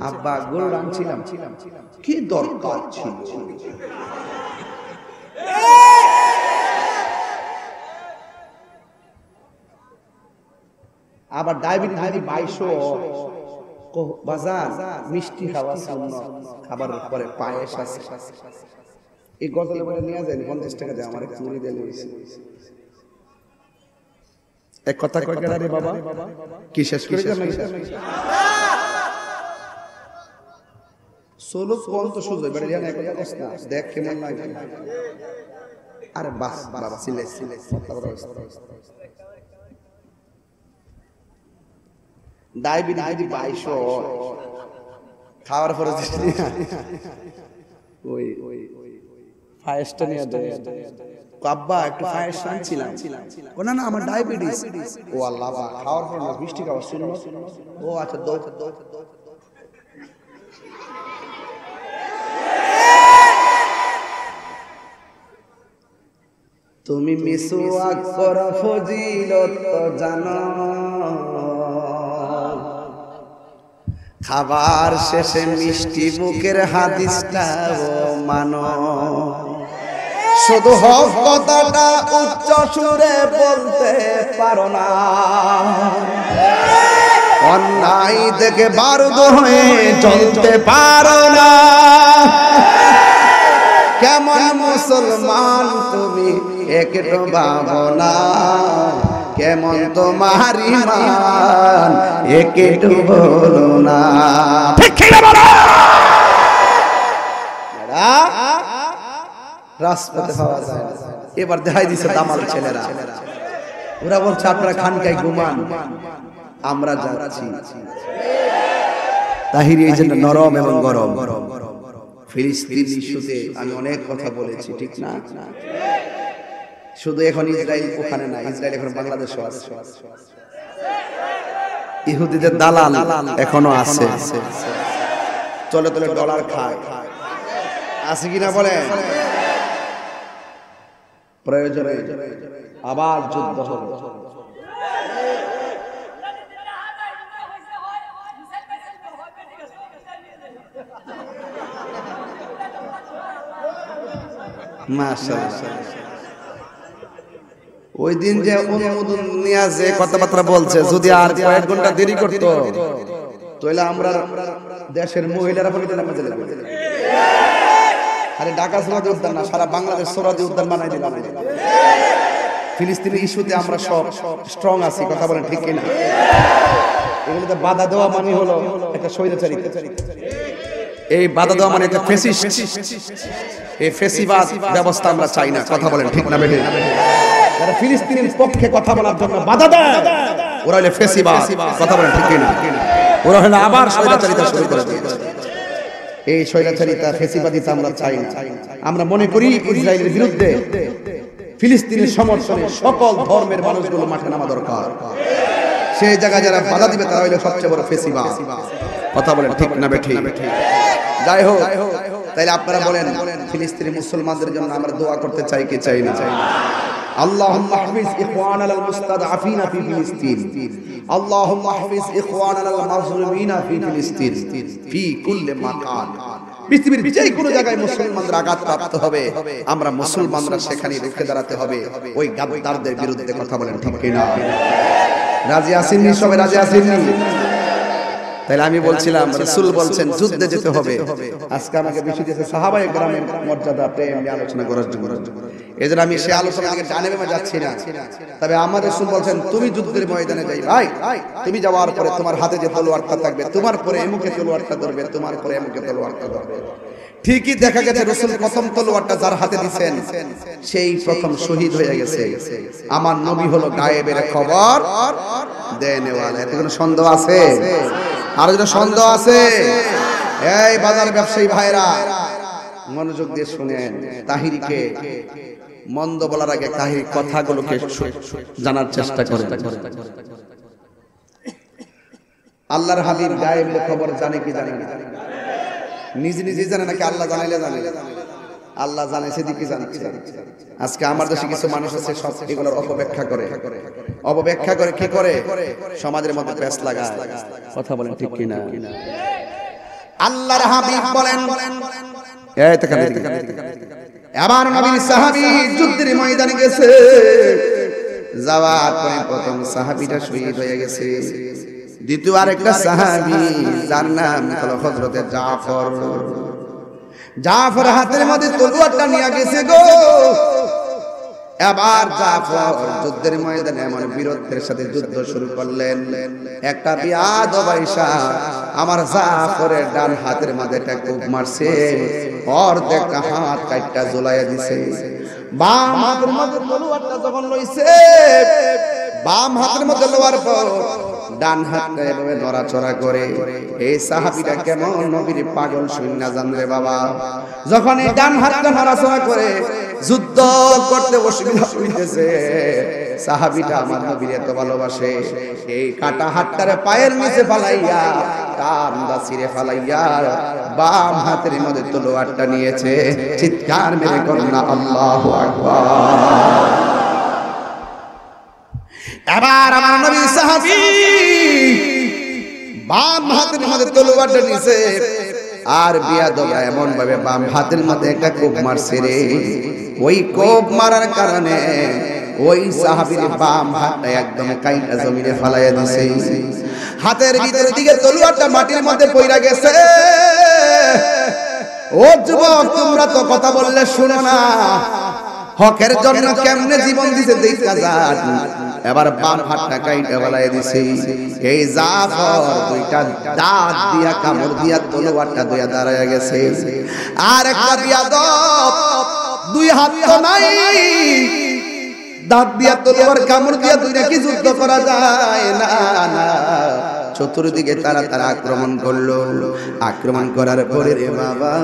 আব্বা গরু আনছিলাম কি দরকার ছিল আবার ডায়াবেটিস যদি 2200 বাজার মিষ্টি খাওয়া সুন্নাত, খাবারের পরে পায়েস আছে, এই গজলে বলে নিয়ে যান 50 টাকা দিয়ে আমার একটু মুড়ি দিয়ে লইছে। এক কথা কয় কেন রে বাবা, কি শেষ করে যান সোলো কোন তো সুযোগ বেড়ে যায় না, এক কথা কস না, দেখ কেমন লাগে। আরে বাস বাবা সিলে সিলে ডায়াবেটিস যদি 2200 খাওয়ার পরে ওই ফায়াসটা নিয়ে দেয়, আব্বা একটু ফায়াস আনছিলাম, না না আমার ডায়াবেটিস। ও আল্লাহ, খাওয়ার পর না মিষ্টি খাওয়া সুন্নাত। ও আচ্ছা দৌ তুমি মিসওয়াক করা ফজিলত জানো, খাবার শেষে মিষ্টি মুখের হাদিসটাও মানো। শুধু হক কথাটা উচ্চ সুরে বলতে পারো না, অন্যায় থেকে বারুদ হয়ে জ্বলতে পারো না। কেমন মুসলমান তুমি একটু ভাবো না, কেমন তোমার ঈমান একটু বলো না। ঠিক না বলো? রাজপথে পাওয়া যায়, এবার দেখাই দিছে দামাল ছেলেরা, ওরা বলছে আপনারা খানকায় ঘুমান, আমরা যাচ্ছি। তাহিরি এই জন্য নরম এবং গরম। ফিলিস্তিন ইস্যুতে আমি অনেক কথা বলেছি, ঠিক না? শুধু এখন ইসরায়েল ওখানে না, ইসরায়েল এখন বাংলাদেশও আছে। ইহুদিদের দালাল এখনো আছে, চলে চলে ডলার খায়, আছে কিনা বলেন? প্রয়োজনে আবার যুদ্ধ হবে। মাশাআল্লাহ, ওই দিন যে অনুমোদন নিয়ে যে কথাবার্তা বলছে, যদি আর কয়েক ঘন্টা দেরি করতো তাহলে আমরা দেশের মহিলারা বলে নামে চলে যাবে। আরে ঢাকা সোরাদি উদ্যান না, সারা বাংলাদেশ সোরাদি উদ্যান বানাই দিলাম। ফিলিস্তিনি ইস্যুতে আমরা সব স্ট্রং আছি, কথা বলেন ঠিক কিনা? এগুলোতে বাধা দেওয়া মানে হলো একটা স্বৈরাচারী, এই বাধা দেওয়া মানে একটা ফ্যাসিস্ট, এই ফ্যাসিবাদ ব্যবস্থা আমরা চাই না, কথা বলেন ঠিক না বেঠিক? যারা ফিলিস্তিনের পক্ষে কথা বলার জন্য বাধা দেয় ওরা হলো ফ্যাসিবাদ, কথা বলেন ঠিক কিনা? ওরা হলো আবার স্বৈরাচারিতা শুরু করে দিয়েছে। এই স্বৈরাচারিতা ফ্যাসিবাদিতা আমরা চাই না। আমরা মনে করি ইসরায়েলের বিরুদ্ধে ফিলিস্তিনের সমর্থনে সকল ধর্মের মানুষগুলো মাঠে নামা দরকার। সেই জায়গায় যারা বাধা দিবে তারা হলো সবচেয়ে বড় ফ্যাসিবাদ, কথা বলেন ঠিক না বেঠিক? যাই হোক, তাইলে আপনারা বলেন ফিলিস্তিনি মুসলমানদের জন্য আমরা দোয়া করতে চাই কি চাই না? আল্লাহুম্মা হাফিজ ইখওয়ানাল মুস্তাদআফিনা ফি ফিলিস্তিন, আল্লাহুম্মা হাফিজ ইখওয়ানাল মাজলুমিনা ফি ফিলিস্তিন ফি কুল্লি মাকান। পৃথিবীর যে কোনো জায়গায় মুসলমানরা আঘাতপ্রাপ্ত হবে, আমরা মুসলমানরা সেখানে রুখে দাঁড়াতে হবে ওই গাদ্দারদের বিরুদ্ধে, কথা বলেন ঠিক কি না? রাজি আছেননি? সবাই রাজি আছেননি? তাহলে আমি বলছিলাম রাসূল বলছেন যুদ্ধে যেতে হবে। আজকে আমাকে বেশি দিয়েছে সাহাবায়ে কেরামের মর্যাদা প্রেম নিয়ে আলোচনা করার জন্য, এজন্য আমি সেই আলোচনা থেকে ডানে বামে যাচ্ছি না। তবে আমার রাসূল বলছেন তুমি যুদ্ধের ময়দানে যাই ভাই, তুমি যাওয়ার পরে তোমার হাতে যে তলোয়ারটা থাকবে, তোমার পরে এমুকে তলোয়ারটা ধরবে, তোমার পরে এমুকে তলোয়ারটা ধরবে। ঠিকই দেখা গেছে রাসূল প্রথম তলোয়ারটা যার হাতে দিবেন সেই প্রথম শহীদ হয়ে গেছে। আমার নবী হলো গায়েবের খবর দেনেওয়ালা। এতে কোনো সন্দেহ আছে? আর যদি সন্দেহ আছে, এই বাজার ব্যবসায়ী ভাইরা মনোযোগ দিয়ে শুনেন। তাহিরিকে মন্দ বলার আগে তাহিরি কথাগুলোকে জানার চেষ্টা করেন। আল্লাহর হাবিব গায়েবের খবর জানে কি জানে না? নিজে নিজে জানে নাকি আল্লাহ জানাইলে জানে? আল্লাহ জানে, সেদিকে জানছে। আজকে আমার দেশে কিছু মানুষ আছে সব এগুলোর অপব্যাখ্যা করে। অপব্যাখ্যা করে কি করে? সমাজের মধ্যে প্যাঁচ লাগায়, কথা বলেন ঠিক কি না? আল্লাহর হাবিব বলেন, এই তাকান আবার নবীর সাহাবী যুদ্ধের ময়দানে গেছে, যাওয়ার পরে প্রথম সাহাবীটা শহীদ হয়ে গেছে। দ্বিতীয় আরেকটা সাহাবী যার নাম হলো হযরতে জাফর। জাফর হাতের মধ্যে তলোয়ারটা নিয়ে গেছে গো। এবার জাফর যুদ্ধের ময়দানে এমন বীরত্বের সাথে যুদ্ধ শুরু করলেন, একটা বিয়াদব আয়েশা আমার জাফরের ডান হাতের মধ্যে একটা কোপ মারছে, অর্ধেক হাত কাটটা ঝুলাইয়া দিছে। বাম হাতের মধ্যে তলোয়ারটা যখন লইছে, বাম হাতের মধ্যে লওয়ার পর ডান হাতটা এভাবে নড়াচড়া করে। এই সাহাবীটা কেমন নবীর পাগল শুননা জানরে বাবা। যখন এই ডান হাতটা নড়াচড়া করে যুদ্ধ করতে অসুবিধা হইতেছে, সাহাবীটা আমার নবীর এত ভালোবাসে, এই কাটা হাতটারে পায়ের নিচে ফালাইয়া কামদা ছিঁড়ে ফালাইয়া বাম হাতের মধ্যে তলোয়ারটা নিয়েছে। চিৎকার মেরে কন্যা আল্লাহু আকবার। এবার আমার নবী সাহাবী বাম হাতের মধ্যে তলোয়ারটা নিয়েছে, আর বিয়াদবরা এমন ভাবে বাম হাতের মধ্যে একটা কোপ মারছে রে, ওই কোপ মারার কারণে ওই সাহাবীর বাম হাতটা একদম কাইটা জমিনে ফালাইয়া দিছে। হাতের ভিতর দিকে তলোয়ারটা মাটির মধ্যে পইরা গেছে। ও যুবক, তোমরা তো কথা বললে শুনো না, হকের জন্য কেমনে জীবন দিতে দেখা যায়। এবার বাম হাতটা কাইটা ফালাইয়া দিছে। এই জাফর দুইটা দাঁত দিয়া কামড় দিয়া তলোয়ারটা দুইয়া দাঁড়ায়া গেছে। আর একটা বিয়াদব দুই হাত তো নাই, দাঁত দিয়া তলোয়ার কামড় দিয়া দুইটা কি যুদ্ধ করা যায় না। না, চতুর্দিকে তারা তারা আক্রমণ করলো। আক্রমণ করার পরে রে বাবা,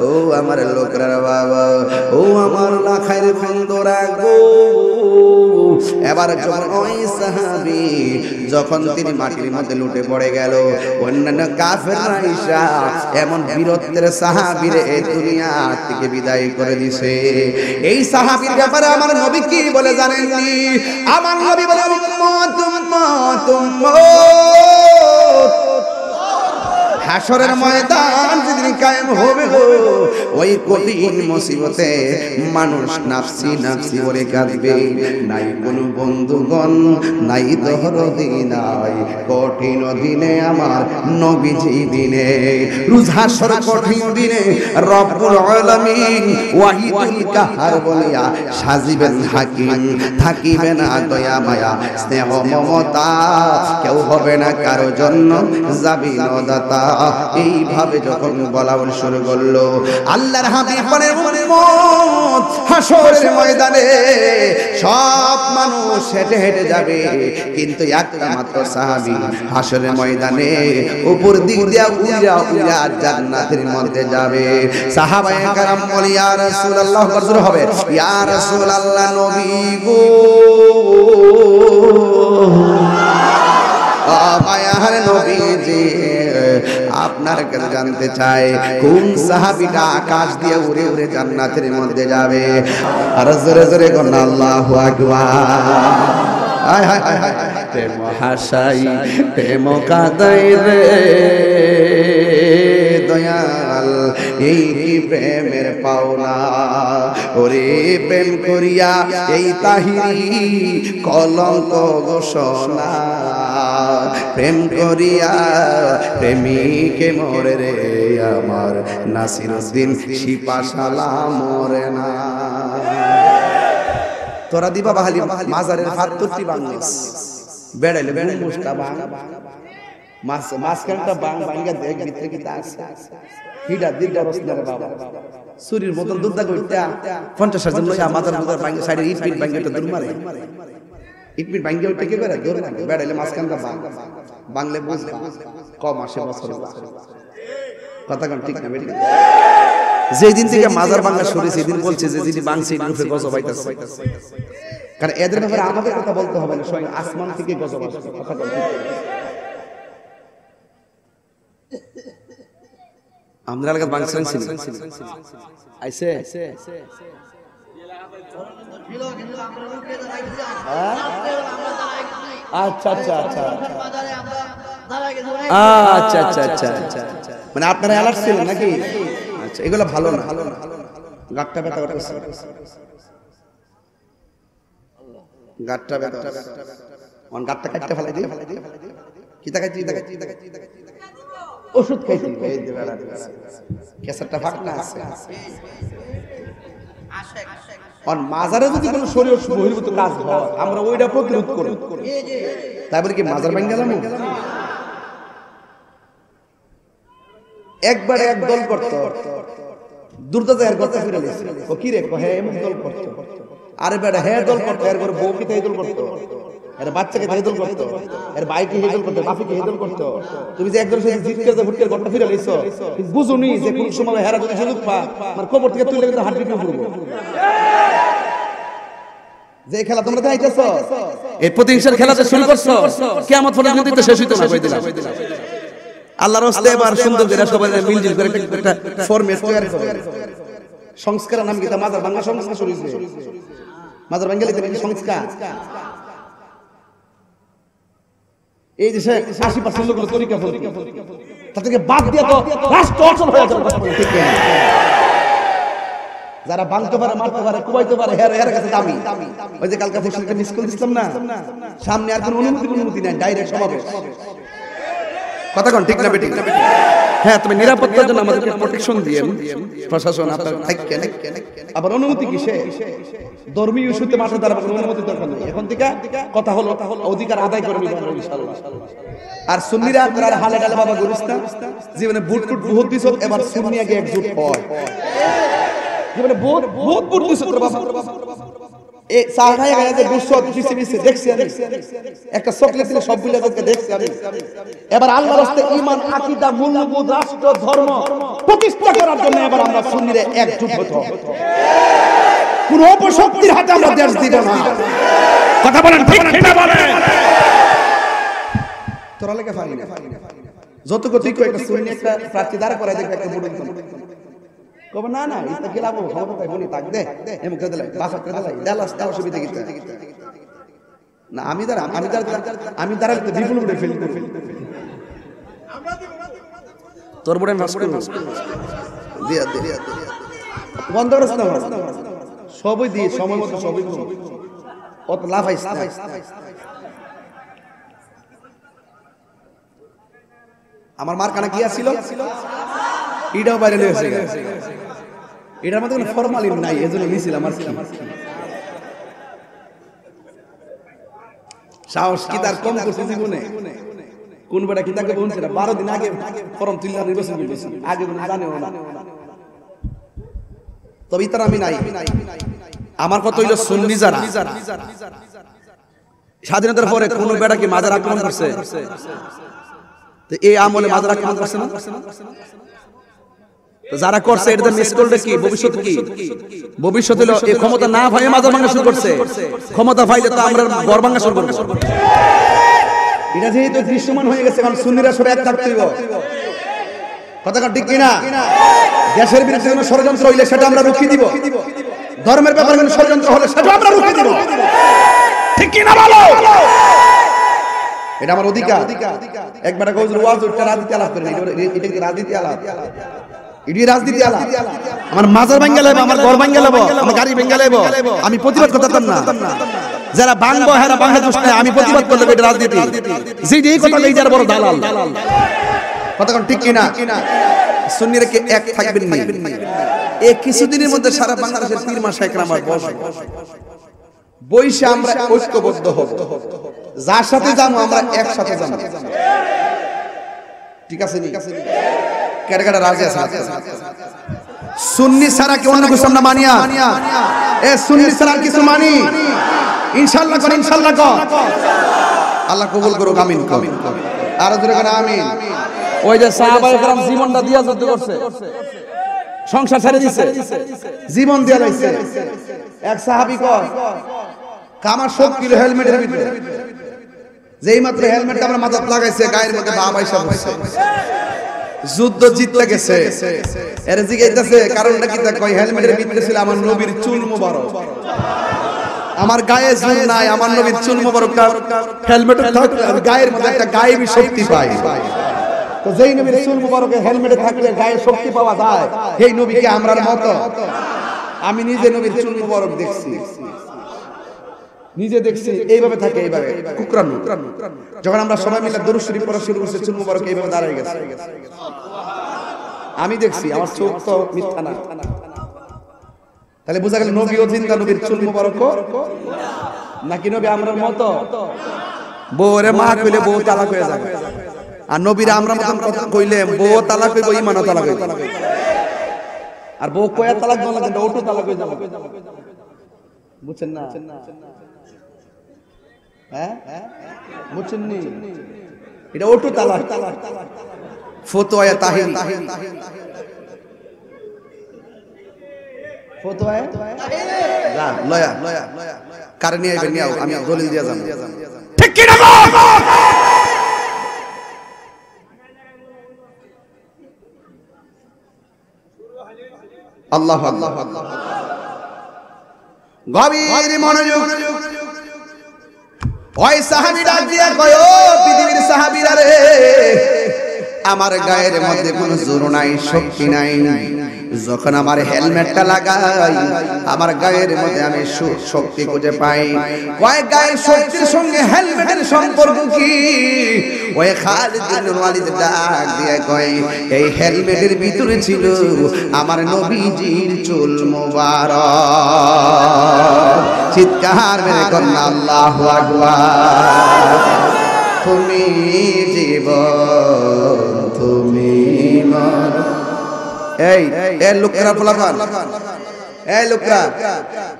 ও আমার লোকরা বাবা, ও আমার লাখাইর বন্ধুরা গো। এবার যখন ওই সাহাবী যখন তিনি মাটির মধ্যে লুটে পড়ে গেল, অন্যান্য কাফেররা আইসা এমন বীরত্বের সাহাবীরে এই দুনিয়া থেকে বিদায় করে দিছে। এই সাহাবীর ব্যাপারে আমার নবী কি বলে জানেননি? আমার নবী বলে উম্মত উম্মত উম্মত। হাসরের ময়দান যেদিন কায়েম হবে গো, ওই কঠিন মুসিবতে মানুষ নাফসি নাফসি বলে কাঁদবে। নাই কোনো বন্ধুগণ, নাই দহরদি, নাই কঠিন দিনে আমার নবীজি দিনে, রোজ হাসর কঠিন দিনে রব্বুল আলামিন ওয়াহিদুল কাহার বলিয়া সাজিবেন হাকিম। থাকিবে না দয়া মায়া স্নেহ মমতা, কেউ হবে না কারো জন্য জাবিনদাতা। এইভাবে যখন বলা শুরু করলো, আল্লাহর হাবিব বলেন উম্মত হাসরের ময়দানে সব মানুষ হেঁটে হেঁটে যাবে, কিন্তু একটা মাত্র সাহাবী হাসরের ময়দানে উপর দিক দিয়ে উড়া উড়া জান্নাতের মধ্যে যাবে। সাহাবায়ে কেরাম বলে ইয়া রাসূলুল্লাহ, বর্জর হবে ইয়া রাসূলুল্লাহ, নবী গো মায়ার নবীজি, আপনার কাছে জানতে চাই কোন সাহাবীটা আকাশ দিয়ে উড়ে উড়ে জান্নাতের মধ্যে যাবে। আর জোরে জোরে কন্যা আল্লাহু আকবার। হায় হায় হায় হায়, প্রেম হাসাই প্রেম কাদাই রে দয়াল, এই কি প্রেমের পাওনা। ওরে প্রেম করিয়া এই তাহিরি কলঙ্ক ঘোষণা, প্রেম করিয়া প্রেমিকে মরে রে আমার নাসিরউদ্দিন সিপাশালা মরে না। তোরা দিবা বাহালি মাজারের ৭২টি বাংলাদেশ বেড়াইলে মুস্তা বাং মাঝখানটা বাং বাঙ্গা দেখ ভিতরে কি আছে হিডা দিদা রসনার বাবা সুরির বোতল দুধ দা কইতা 50 জন লইয়া মাজার দুধার বাঙ্গা সাইডে ইট পিট বাঙ্গাটা দূর মারে। ইট পিট বাঙ্গা ওইটা কি করে দূর মারে বেড়াইলে মাঝখানটা বাং বাংলা বুঝলে কম আসে বছর কথা কোন ঠিক না বেটি। যেদিন থেকে মাজার বাংলা শুরু সেদিন বলছে যে যিনি বাংছে রূপে গজব আইতাছে, কারণ এদের ব্যাপারে আমাদের কথা বলতে হবে না, স্বয়ং আসমান থেকে গজব আসছে। কথা বল ঠিক আমরা এলাকার বাংলা ছিল আইছে আচ্ছা আচ্ছা আচ্ছা আচ্ছা আচ্ছা আচ্ছা, মানে আপনারা অ্যালার্ট ছিলেন নাকি? এগুলো ভালো না, গাঁটটা ব্যথা করতেছে, গাঁটটা ব্যথা, গাঁটটা কাটতে ফেলাই দিই, কিতা খাইছি, ওষুধ খাইছি, ক্যাসেটটা ফাঁক না আছে। মাজারে যদি কোনো শরীর বহির্ভূত কাজ হয় আমরা ওইটা প্রতিরোধ করি, তারপরে কি মাজার ভাঙ গেলাম। একবার এক দল করতো দুর্দার কথা ফিরে ও কি রে হ্যাঁ এমন দল করতো, আরে বেটা হ্যাঁ দল করতো, এর পরে বউকে তাই দল করতো, এর বাচ্চাকে তাই দল করতো, এর ভাইকে হেদল করতো, বাপিকে হেদল করতো। তুমি যে একদল সাথে জিত করে ভুটকে গড়টা ফিরে লইছো, বুঝুনি যে কোন সময় হেরা যদি সুযোগ পা আমার কবর থেকে তুলে কিন্তু হাত বিক্রি করবো। যে খেলা তোমরা দেখাইতেছো এই প্রতিহিংসার খেলা যে শুরু করছো কিয়ামত পর্যন্ত তো শেষ হইতো না, কই দিলাম। আল্লাহর রাস্তায় এবার সুন্দর করে সবাই মিলজিল করে একটা ফরমেট তৈরি করে সংস্কার নাম কি তা মাজার ভাঙা সংস্কার শুরু হইছে, মাজার ভাঙা লিতে সংস্কার। এই যে 80% লোকগুলো তরিকা ফল তাদেরকে বাদ দিয়ে তো রাষ্ট্র অচল হয়ে যাবে, ঠিক না? যারা ভাঙতে পারে, মারতে পারে, কুবাইতে পারে, এর কাছে দামি। ওই যে কালকে ফসলকে মিস করে দিলাম না, সামনে আর কোনো অনুমতি নাই, ডাইরেক্ট সমাবেশ। কথা কোন ঠিক না বেটি? হ্যাঁ, তুমি নিরাপত্তার জন্য আমাদেরকে প্রোটেকশন দিয়ে প্রশাসন আপনার থাকেন, আবার অনুমতি কিসে? ধর্মীয় ইস্যুতে মাঠে দাঁড়াবার অনুমতি দরকার নেই। এখন থেকে কথা হলো অধিকার আদায় করে নিতে হবে ইনশাআল্লাহ। আর সুন্নিরা আপনারা হালে ডালে বাবা গুরুস্তান জীবনে বুট টুট বহুত দিছ, এবার সুন্নি আগে একজোট হয়, জীবনে বহুত বুট দিছ বাবা। এই সাহারায় গায়ে যে গুসত পিছে দেখছি আমি, একটা চকলেট দিলে সবগুলো দেখতে দেখছি আমি। এবার আল্লাহর রাস্তায় ঈমান, আকীদা, মূল্যবোধ, রাষ্ট্র, ধর্ম প্রতিষ্ঠা করার জন্য এবার আমরা সুন্নিরা একজোট হতে হবে। কোন অপশক্তির হাতে আমরা দেশ দিব না। কথা বলেন ঠিক না? বলেন তোরা লেগে পারি না, যত কতই কই একটা সুন্নি একটা প্রার্থী দাঁড়া করাই দেখবে একটা বুড়ো কবে না না এটা গেলাবো খবর পাই বলি তাক দে এমন করে দিলাই বাসা করে দিলাই দেলাস তাও সুবিধা কিটা না। আমি দাঁড়ালে তো বিপুল উঠে ফেলি তোর বড় মাস করে দিয়া বন্ধ করছ না, সবই দিয়ে সময় মতো সবই কত লাভ হইছে না। আমার মার কানে কি আছিল এটাও বাইরে হয়েছে, এটার মধ্যে কোনো ফরমালিন নাই, এজন্য নিয়েছিলাম। আর সাহস কি তার কম করছে জীবনে? কোন বেটা কি তাকে বলছে না 12 দিন আগে ফরম তুললা নির্বাচন করতেছি, আগে জানেও না। তবে ইতার আমি নাই। আমার কত হইল সুন্নি যারা স্বাধীনতার পরে কোন বেটা কি মাজার আক্রমণ করছে? তো এই আমলে মাজার আক্রমণ করছে না? যারা করছে এটা মিস করলে কি ভবিষ্যৎ কি? ভবিষ্যৎ হলো এই ক্ষমতা না ভাই মাজার ভাঙা শুরু করছে, ক্ষমতা পাইলে তো আমরা ঘর ভাঙা শুরু করব। এটা যেহেতু দৃশ্যমান হয়ে গেছে, কারণ সুন্নিরা সবাই এক থাকতে হইব। কথা ঠিক কিনা? দেশের বিরুদ্ধে কোনো ষড়যন্ত্র হইলে সেটা আমরা রুখে দিব, ধর্মের ব্যাপারে কোনো ষড়যন্ত্র হলে সেটা আমরা রুখে দিব, ঠিক কিনা বলো? এটা আমার অধিকার। একবার গজর ওয়াজ ওটা রাজনীতি আলাপ করেন, এটা কি রাজনীতি আলাপ? এটি রাজনীতি আলাপ। আমার মাজার ভাঙ্গা লাইব, আমার ঘর ভাঙ্গা লাইব, আমার গাড়ি ভাঙ্গা লাইব, আমি প্রতিবাদ করতাম না। যারা ভাঙবো হেরা ভাঙা দোষ নাই, আমি প্রতিবাদ করলে এটা রাজনীতি। যেটি এই কথা এই যার বড় দালাল। কথা ঠিক কিনা? সুন্নিরা কি এক থাকবেন না? এই কিছুদিনের মধ্যে সারা বাংলাদেশের পীর মা শাইখরা আমার বইসা আমরা ঐক্যবদ্ধ হব, যার সাথে যাবো আমরা একসাথে যাবো, ঠিক আছে নি? কেটে কেটে রাজি আছে সুন্নি ছাড়া কি অন্য কিছু আমরা মানিয়া? এ সুন্নি ছাড়া কিছু মানি? ইনশাআল্লাহ কর, ইনশাআল্লাহ কর। আল্লাহ কবুল করুক, আমিন। আর জোরে করে আমিন। ওই যে সাহাবায়ে কেরাম জীবনটা দিয়া যুদ্ধ করছে, সংসার ছেড়ে দিয়েছে, জীবন দিয়া লাইছে। এক সাহাবী কয় কামার 70 কিলো হেলমেটের ভিতরে, যেই মাত্র হেলমেটটা আমরা মাথায় লাগাইছে গায়ের মধ্যে বাবা আইসা বসে, যুদ্ধ জিততে গেছে। এর জিগাইতেছে কারণটা কি? তা কয় হেলমেটের ভিতরে ছিল আমার নবীর চুল মোবারক, আমার গায়ে চুল নাই, আমার নবীর চুল মোবারকটা হেলমেটে থাকলে গায়ের মধ্যে একটা গায়েবী শক্তি পাই। তো যেই নবীর চুল মুবারকে হেলমেটে থাকলে গায়ে শক্তি পাওয়া যায়, এই নবীকে আমরার মতো? আমি নিজে নবীর চুল মুবারক দেখছি, নিজে দেখছি এইভাবে থাকে, এইভাবে কুকরানো। যখন আমরা সবাই মিলে দরুদ শরীফ পড়া শুরু করছি, চুল মুবারক এইভাবে দাঁড়িয়ে গেছে। আমি দেখছি, আমার চোখ তো মিথ্যা না। তাহলে বোঝা গেল নবী ও জিন্দা, নবীর চুল মুবারক নাকি নবী আমরার মতো? বউরে মা কইলে বউ তালাক হয়ে যাবে, আর নবীর আমরা মতন কথা কইলে বউ তালাক হইব, ইমানও তালাক হইব। আর বউ কয়া তালাক দাও না, কিন্তু ওটো তালাক হয়ে যাবে। বুঝছেন না? হ্যাঁ, বুঝছেন নি? এটা ওটো তালাক। ফতোয়া তাহিরি, ফতোয়া যা লয়া কারে নিয়ে আইবেন, নিও, আমি দলিল দিয়া যাব। ঠিক কি না? আল্লাহ আল্লাহ গভীর মনোযোগ। ওই সাহাবী ডাক দিয়া কয়, ও পৃথিবীর সাহাবীরা রে, আমার গায়ের মধ্যে কোনো জোর নাই, শক্তি নাই। যখন আমার হেলমেটটা লাগাই, আমার গায়ের মধ্যে আমি শক্তি খুঁজে পাই। ওই গায়ের শক্তির সঙ্গে হেলমেটের সম্পর্ক কি? ওই খালিদ বিন ওয়ালিদ ডাক দিয়ে কয়, এই হেলমেটের ভিতরে ছিল আমার নবীজির চুল মুবারক। চিৎকার মেরে কন্যা আল্লাহু আকবার। তুমি জীবন, তুমি মরণ। এই লোকেরা ফলাফল, এই লোকরা,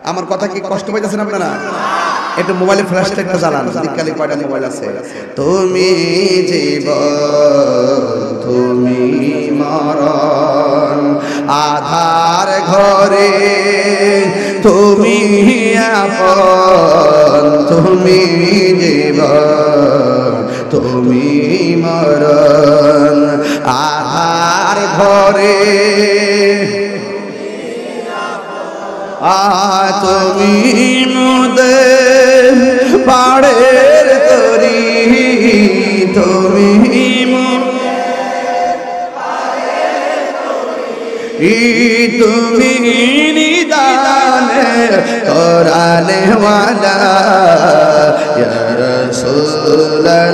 আমার কথা কি কষ্ট পাইতেছেন আপনারা? একটু মোবাইলে ফ্ল্যাশ লাইটটা জ্বালান, দিককালে কয়টা মোবাইল আছে। তুমি জীবন, তুমি মরণ, আধার ঘরে তুমি আপন, তুমি জীবন, তুমি মরণ, আধার ঘরে তুমি মোদের পাড়ের তরি, তুমি তুমি নিদানে কোরআনে ওয়ালা ইয়া রাসূলুল্লাহ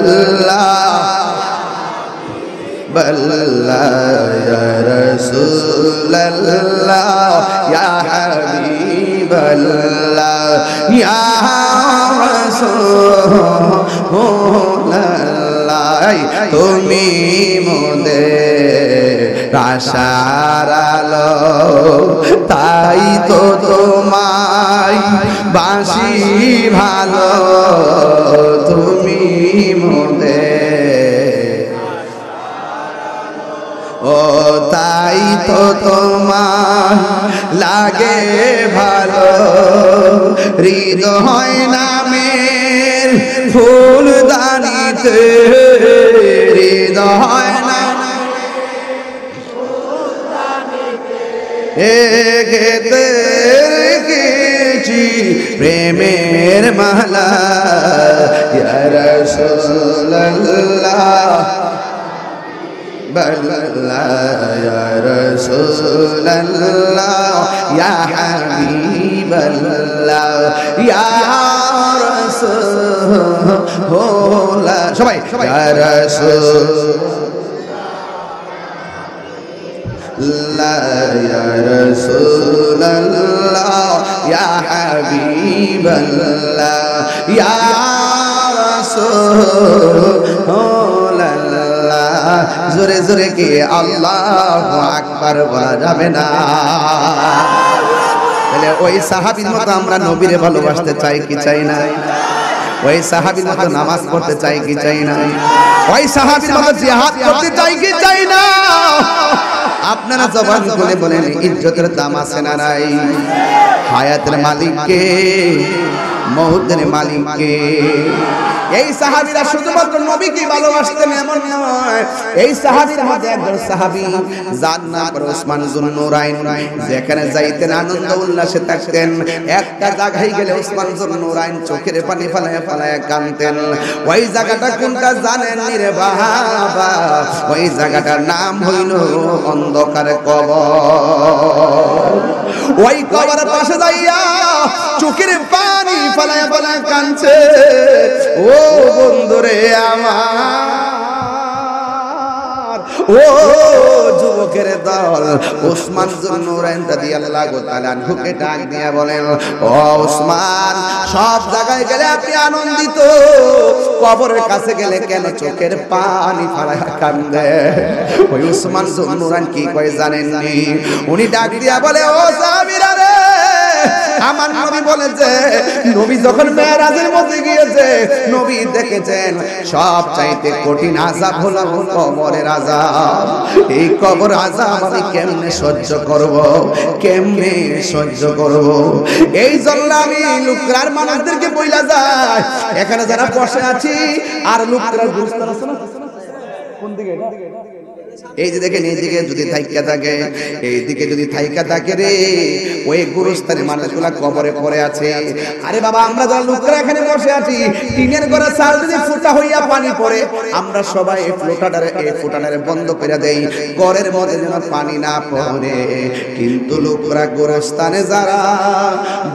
বল্লা ইয়া রাসূলুল্লাহ ইয়া হাবিবাল্লাহ ইয়া রাসূলুল্লাহ। তুমি মোদের আশার আলো, তাই তো তোমায় বাসি ভালো, তুমি মোদের, ও তাই তো তোমার লাগে ভালো। হৃদয় নামের ফুলদানিতে, হৃদয় এগেতে রেখেছি প্রেমের মালা, ইয়া রাসূলুল্লাহ বল্লা ইয়া রাসূলুল্লাহ ইয়া হাবিবাল্লাহ ইয়া রাসূলুল্লাহ। সবাই ইয়া রাসূলুল্লাহ ইয়া রাসূলুল্লাহ ইয়া হাবিবাল্লাহ ইয়া রাসূলুল্লাহ। জোরে জোরে কি আল্লাহু আকবার বলা যাবে না? তাহলে ওই সাহাবীর মতো আমরা নবীরে ভালোবাসতে চাই কি চাই না? ওই সাহাবীর মতো নামাজ পড়তে চাই কি চাই না? ওই সাহাবীর মতো জিহাদ করতে চাই কি চাই না? আপনারা জবান খুলে বলেন, ইজ্জতের দাম আছে না নাই? হায়াতের মালিককে, মৌতের মালিককে, এই সাহাবীরা শুধুমাত্র নবীকে ভালোবাসতেন এমন নয়, এই সাহাবীর মধ্যে একজন সাহাবী যার নাম ওসমান যুন্নুরাইন, যেখানে যাইতেন আনন্দ উল্লাসে থাকতেন। একটা জায়গায় গেলে ওসমান যুন্নুরাইন চোখের পানি ফেলায় ফেলায় কাঁদতেন। ওই জায়গাটা কোনটা জানেন রে বাবা? ওই জায়গাটার নাম হইল অন্ধকার কবর। ওই কবরের পাশে যাইয়া চোখের পানি ফেলায় ফেলায় কাঁদছে। ও বন্ধুরে আমার, ও যুবকের দল, ওসমান যুন্নুরাইন রাদিয়াল্লাহু তাআলা আনহুকে ডাক দিয়া বলেন, ও ওসমান, সব জায়গায় গেলে আপনি আনন্দিত, কবরের কাছে গেলে কেন চোখের পানি ফেলায় কান্দে? ওই ওসমান যুন্নুরাইন কি কয় জানেননি? উনি ডাক দিয়া বলে, ও সাহাবীরা রে, আমার নবী বলেছে, নবী যখন মেরাজের মধ্যে গিয়েছে, নবী দেখেছেন সব চাইতে কঠিন আযাব হলো কবরের আযাব। এই কবর আযাব আমি কেমনে সহ্য করব, কেমনে সহ্য করব? এই জন্য আমি লুকরার মানুষদেরকে বইলা যায়, এখানে যারা বসে আছি আর লুকরার গুরুস্থান আছে না, কোন দিকে? এই যে দেখেন, এইদিকে যদি থাইকা থাকে, এইদিকে যদি থাইকা থাকে রে, ওই গুরুস্থানে মানুষগুলা কবরে পড়ে আছে। আরে বাবা, আমরা যারা লোকরা এখানে বসে আছি, টিনের ঘরে চাল যদি ফুটা হইয়া পানি পড়ে, আমরা সবাই এই ফুটাটারে বন্ধ করে দেই, ঘরের মধ্যে যেন পানি না পড়ে। কিন্তু লোকরা গুরুস্থানে যারা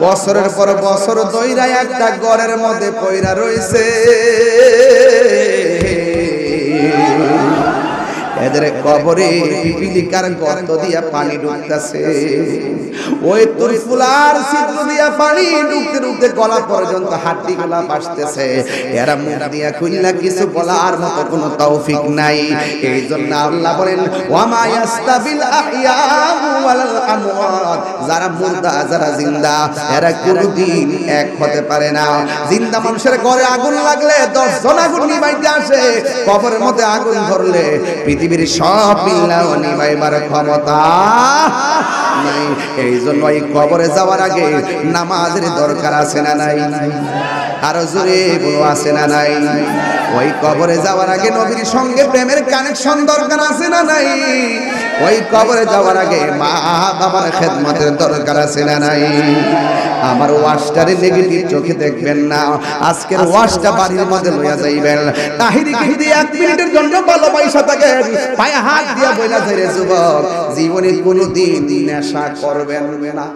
বছরের পর বছর দইরা একটা ঘরের মধ্যে পইরা রইছে, এদের কবরে পিপিলিকার গর্ত দিয়া পানি ঢুকতেছে, ওই তুরফুলার ছিদ্র দিয়া পানি ঢুকতে ঢুকতে গলা পর্যন্ত হাড্ডি গুলা ভাসতেছে। এরা মুখ দিয়া খুলনা কিছু বলার মতো কোনো তৌফিক নাই। এই জন্য আল্লাহ বলেন, ওয়ামা ইয়াস্তাবিল আহইয়াউ ওয়াল আমওয়াত, যারা মুর্দা যারা জিন্দা এরা কোনদিন এক হতে পারে না। জিন্দা মানুষের ঘরে আগুন লাগলে 10 জন আগুন নিভাইতে আসে, কবরের মধ্যে আগুন ধরলে পৃথিবীর সব মিল্লাও নিভাইবার ক্ষমতা নাই। এই জন্য এই কবরে যাওয়ার আগে নামাজের দরকার আছে না নাই? আরো জোরে বলো, আছে না নাই? ওই কবরে যাওয়ার আগে নবীর সঙ্গে প্রেমের কানেকশন দরকার আছে না নাই? ওই কবরে যাওয়ার আগে মা বাবার খেদমতের দরকার আছে না নাই? আমার ওয়াশটারে নেগেটিভ চোখে দেখবেন না, আজকের ওয়াশটা বাড়ির মধ্যে লইয়া যাইবেন। তাহিরিকে যদি 1 মিনিটের জন্য ভালোবাসা থাকে, পায়ে হাত দিয়া বইলা যায়, যুবক, জীবনে কোনোদিন নেশা করবেন না।